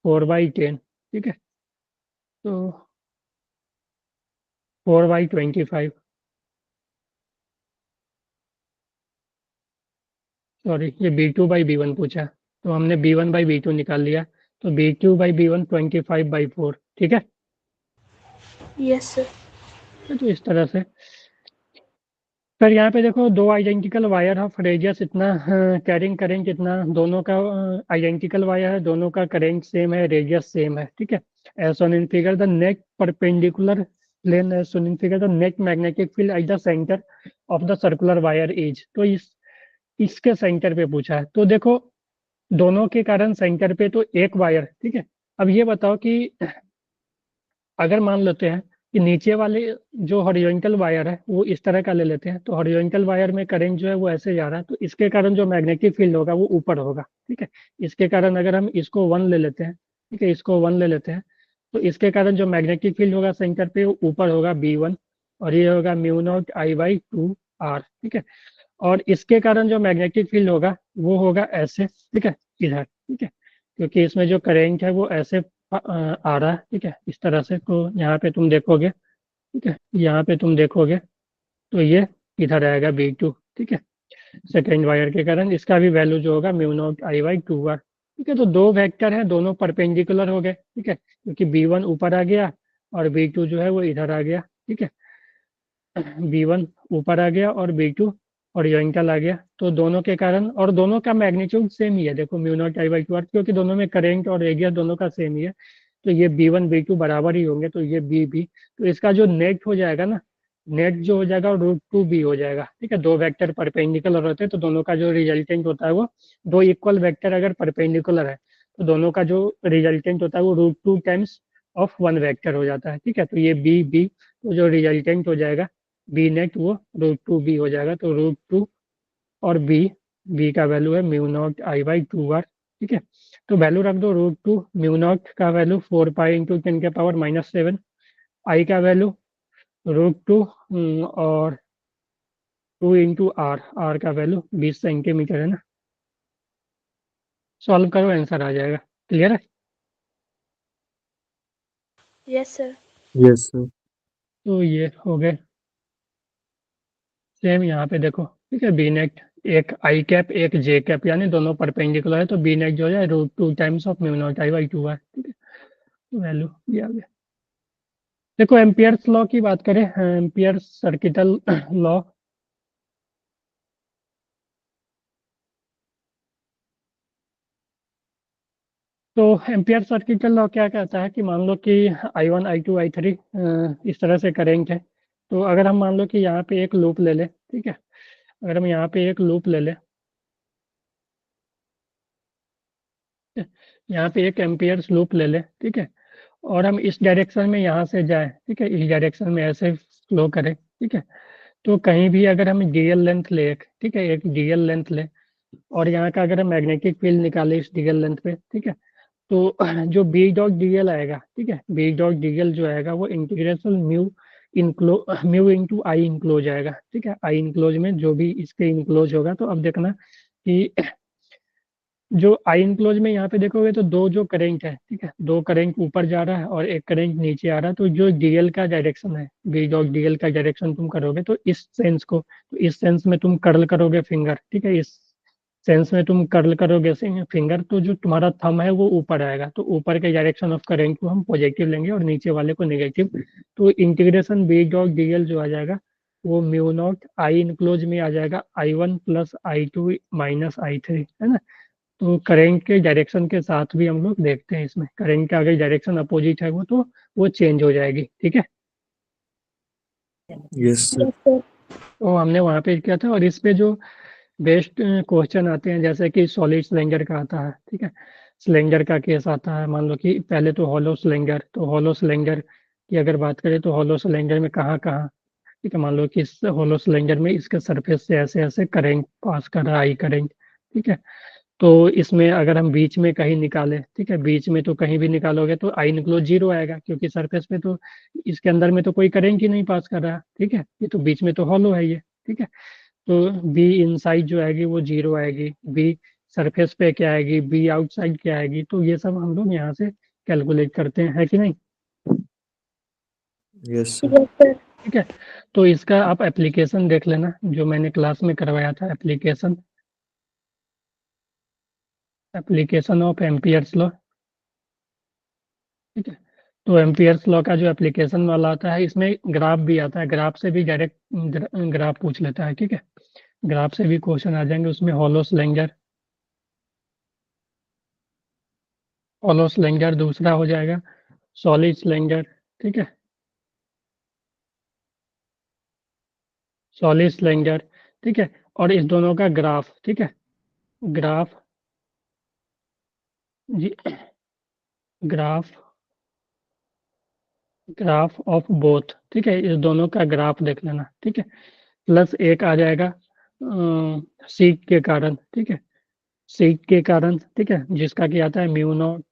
4/10। ठीक है, तो 4/25। सॉरी, ये B2/B1 पूछा, तो हमने B1/B2 निकाल लिया, तो B2/B1 25/4। ठीक है, यस सर। तो इस तरह से। फिर यहाँ पे देखो, दो आइडेंटिकल वायर ऑफ रेडियस इतना, कैरिंग करेंट इतना, दोनों का आइडेंटिकल वायर है, दोनों का करेंट सेम है, रेडियस सेम है। ठीक है, as shown in figure the net perpendicular plane as shown in figure the net magnetic field at the center of the circular wire is। तो इसके सेंटर पे पूछा है, तो देखो दोनों के कारण सेंटर पे तो एक वायर। ठीक है, अब ये बताओ कि अगर मान लेते हैं कि नीचे वाले जो हॉरिजॉन्टल वायर है वो इस तरह का ले लेते हैं, तो हॉरिजॉन्टल वायर में करंट जो है वो ऐसे जा रहा है, तो इसके कारण जो मैग्नेटिक फील्ड होगा वो ऊपर होगा। ठीक है, इसके कारण अगर हम इसको 1 ले लेते हैं, ठीक है, इसको 1 ले लेते हैं, तो इसके कारण जो मैग्नेटिक फील्ड होगा सेंटर पे वो ऊपर होगा B1, और ये होगा म्यू नॉट I/2R। ठीक है, और इसके कारण जो मैग्नेटिक फील्ड होगा वो होगा ऐसे। ठीक है, इधर। ठीक है, क्योंकि इसमें जो करेंट है वो ऐसे आ रहा है। ठीक है, इस तरह से, तो यहाँ पे तुम देखोगे। ठीक है, यहाँ पे तुम देखोगे तो ये इधर आएगा B2। ठीक है, सेकेंड वायर के कारण इसका भी वैल्यू जो होगा म्यू नॉट I/2R। ठीक है, तो दो वेक्टर हैं, दोनों परपेंडिकुलर हो गए। ठीक है, क्योंकि B1 ऊपर आ गया और B2 जो है वो इधर आ गया। ठीक है, B1 ऊपर आ गया और B2 हॉरिजॉन्टल आ गया, तो दोनों के कारण, और दोनों का मैग्नीट्यूड सेम ही है, देखो म्यू नॉट I/2R, क्योंकि दोनों में करंट और रेडियस दोनों का सेम ही है, तो ये B1 B2 बराबर ही होंगे, तो ये B तो इसका जो नेट हो जाएगा ना, नेट जो हो जाएगा √2B हो जाएगा। ठीक है, दो वेक्टर परपेंडिकुलर होते हैं तो दोनों का जो रिजल्टेंट होता है वो, दो इक्वल वेक्टर अगर परपेंडिकुलर है तो दोनों का जो रिजल्टेंट होता है वो √2 टाइम्स ऑफ वन वेक्टर हो जाता है। ठीक है, तो ये B तो जो रिजल्टेंट हो जाएगा बी नेट वो √2B हो जाएगा, तो √2 और बी का वैल्यू है म्यू नॉट I/2R। ठीक है, तो वैल्यू रख दो, √2 म्यू नॉट का वैल्यू 4 पाई इंटू 10⁻⁻7, आई का वैल्यू √2 और 2 इंटू आर का वैल्यू 20 सेंटीमीटर है ना। सॉल्व करो, आंसर आ जाएगा। क्लियर है? Yes sir. Yes, sir. तो ये हो गए। सेम यहाँ पे देखो। ठीक है, बी नेट, एक आई कैप एक जे कैप, यानी दोनों परपेंडिकुलर है, तो बी नेट जो है √2 times of mu naught I/2R। ठीक है, वैल्यू ये आ गया। देखो एम्पियर्स लॉ की बात करें, एम्पियर्स सर्किटल लॉ, तो एम्पियर सर्किटल लॉ क्या कहता है कि मान लो कि I1 I2 I3 इस तरह से करेंट है, तो अगर हम मान लो कि यहाँ पे एक लूप ले ले। ठीक है, अगर हम यहाँ पे एक लूप ले ले, यहाँ पे एक एम्पियर्स लूप ले ले। ठीक है, और हम इस डायरेक्शन में यहाँ से जाए। ठीक है, इस डायरेक्शन में ऐसे फ्लो करें। ठीक है, तो कहीं भी अगर हम डीएल लेंथ ले एक, ठीक है, एक डीएल लेंथ ले, और यहाँ का अगर हम मैग्नेटिक फील्ड निकाले इस डीएल लेंथ पे। ठीक है, तो जो B.dl आएगा, ठीक है, B.dl जो आएगा वो इंटीग्रेशन म्यू इंटू आई इंक्लोज आएगा। ठीक है, आई इंक्लोज में जो भी इसके इंक्लोज होगा, तो अब देखना कि जो आई इंक्लोज में यहाँ पे देखोगे तो दो जो करंट है, ठीक है, दो करंट ऊपर जा रहा है और एक करंट नीचे आ रहा है, तो जो डीएल का डायरेक्शन है, B.dl का डायरेक्शन तुम करोगे तो इस सेंस को, तो इस सेंस में तुम कर्ल करोगे फिंगर। ठीक है, इस सेंस में तुम कर्ल करोगे फिंगर, तो जो तुम्हारा थंब है वो ऊपर आएगा, तो ऊपर के डायरेक्शन ऑफ करंट को हम पॉजिटिव लेंगे और नीचे वाले को नेगेटिव, तो इंटीग्रेशन B.dl जो आ जाएगा वो म्यू नॉट आई इनक्लोज में आ जाएगा I1 plus I2 minus I3, है ना। तो करंट के डायरेक्शन के साथ भी हम लोग देखते हैं इसमें, करंट का अगर डायरेक्शन अपोजिट है वो तो वो चेंज हो जाएगी, ठीक है। Yes, sir. Yes sir. तो हमने वहाँ पे किया था, और इस पे जो बेस्ट क्वेश्चन आते हैं जैसे कि सॉलिड सिलेंडर का आता है, ठीक है। सिलेंडर का केस आता है, मान लो कि पहले तो हॉलो सिलेंडर, तो हॉलो सिलेंडर की अगर बात करें तो हॉलो सिलेंडर में कहाँ कहाँ, ठीक है, मान लो कि इस हॉलो सिलेंडर में इसके सरफेस से ऐसे ऐसे करंट पास कर रहा है, आई करंट, ठीक है। तो इसमें अगर हम बीच में कहीं निकाले, ठीक है, बीच में तो कहीं भी निकालोगे तो आई निकलो जीरो आएगा, क्योंकि सरफेस पे तो इसके अंदर में तो कोई करंट ही नहीं पास कर रहा है, ठीक है, ये तो बीच में तो हॉलो है ये, ठीक है। तो बी इनसाइड जो आएगी वो जीरो आएगी, बी सरफेस पे क्या आएगी, बी आउटसाइड क्या आएगी, तो ये सब हम लोग यहाँ से कैलकुलेट करते हैं, है कि नहीं। Yes, sir. Yes sir. ठीक है, तो इसका आप एप्लीकेशन देख लेना जो मैंने क्लास में करवाया था, application, application of Ampere's law, ठीक है। तो एम्पियर्स लॉ का जो एप्लीकेशन वाला आता है इसमें ग्राफ भी आता है, ग्राफ से भी डायरेक्ट ग्राफ पूछ लेता है, ठीक है। ग्राफ से भी क्वेश्चन आ जाएंगे उसमें, हॉलो सिलेंडर, हॉलो सिलेंडर दूसरा हो जाएगा सॉलिड सिलेंडर, ठीक है, सॉलिड सिलेंडर, ठीक है। और इस दोनों का ग्राफ, ठीक है, graph ji, graph, graph of both, ठीक है, इस दोनों का ग्राफ देख लेना, ठीक है। प्लस एक आ जाएगा सीक के कारण, ठीक है, सीक के कारण, ठीक है, जिसका क्या आता है म्यू नॉट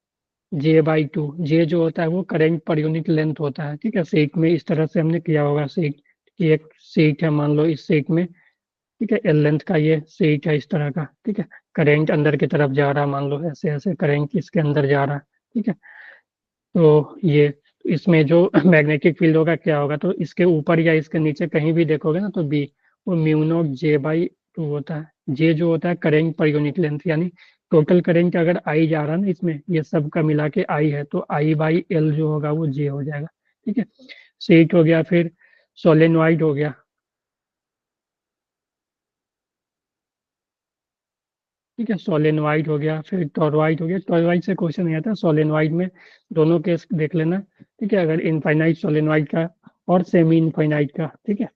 J/2, जे जो होता है वो करंट पर यूनिट लेंथ होता है, ठीक है। सीक में इस तरह से हमने किया होगा, सीक की एक सीक है, मान लो इस सीक में, ठीक है, एल लेंथ का ये सीक है इस तरह का, ठीक है। करंट अंदर की तरफ जा रहा है, मान लो ऐसे ऐसे करंट इसके अंदर जा रहा है, ठीक है। तो ये इसमें जो मैग्नेटिक फील्ड होगा क्या होगा, तो इसके ऊपर या इसके नीचे कहीं भी देखोगे ना तो बी, वो म्यू नॉट J/2 होता है। जे जो होता है करंट पर यूनिट लेंथ, यानी टोटल करंट अगर आई जा रहा है ना इसमें, ये सब का मिला के आई है, तो I/L जो होगा वो जे हो जाएगा, ठीक है। सीट हो गया, फिर सोलेनोइड हो गया, ठीक है, सोलेनोइड हो गया, फिर टोरॉइड हो गया। टोरॉइड से क्वेश्चन नहीं आता, सोलेनोइड में दोनों केस देख लेना, ठीक है, अगर इनफाइनाइट सोलेनोइड का और सेमी इनफाइनाइट का, ठीक है,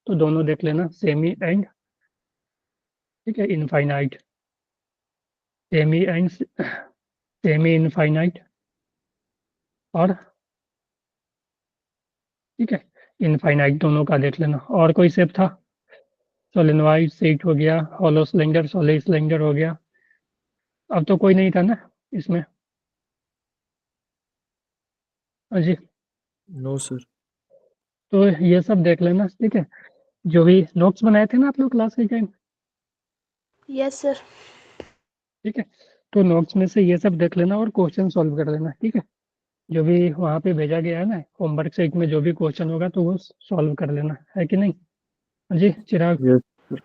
तो दोनों देख लेना, सेमी एंड, ठीक है, infinite, semi and semi infinite, और ठीक है, इनफाइनाइट, दोनों का देख लेना। और कोई सेप था, सोलेनोइड सीट हो गया, हॉलो सिलेंडर, सॉलिड सिलेंडर हो गया, अब तो कोई नहीं था ना इसमें। हाँ जी, No, sir. तो ये सब देख लेना, ठीक है, जो भी नोट्स बनाए थे ना आप लोग क्लास के टाइम, यस सर। ठीक है, तो नोट्स में से ये सब देख लेना और क्वेश्चन सॉल्व कर लेना, ठीक है। जो भी वहाँ पे भेजा गया है ना होमवर्क सेट में, जो भी क्वेश्चन होगा तो वो सॉल्व कर लेना, है कि नहीं। हाँ जी चिराग, Yes, sir.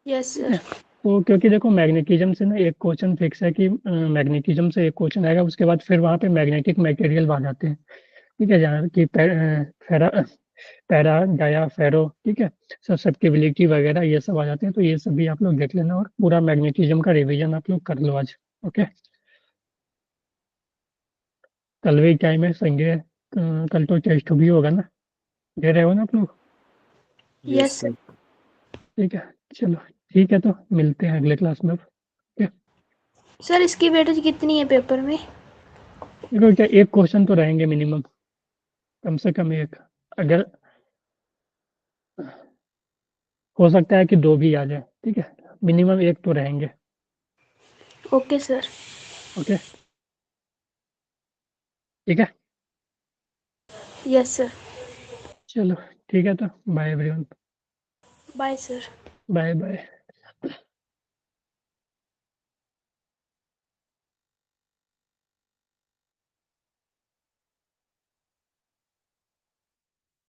यस ठीक सर। है। तो क्योंकि देखो मैग्नेटिज्म से ना एक क्वेश्चन फिक्स है कि मैग्नेटिज्म से एक क्वेश्चन आएगा, उसके बाद फिर वहाँ पे मैग्नेटिक मटेरियल आ जाते हैं, ठीक है, जहाँ की फेरा, पैरा डाया फेरो, ठीक है, ससेप्टिबिलिटी वगैरह ये सब आ जाते हैं, तो ये सब भी आप लोग देख लेना, और पूरा मैग्नेटिज्म का रिवीजन आप लोग कर लो आज, ओके। कल भी टाइम है संडे, कल तो टेस्ट भी होगा ना, दे रहे हो ना आप लोग, Yes, यस sir. सर। ठीक है, चलो ठीक है, तो मिलते हैं अगले क्लास में। ठीक है, सर इसकी वेटेज कितनी है पेपर में? देखो क्या एक क्वेश्चन तो रहेंगे मिनिमम, कम से कम एक, अगर हो सकता है कि दो भी आ जाए, ठीक है, मिनिमम एक तो रहेंगे, ओके सर। ओके, ठीक है, यस सर। चलो ठीक है, तो bye everyone, bye sir. Bye bye.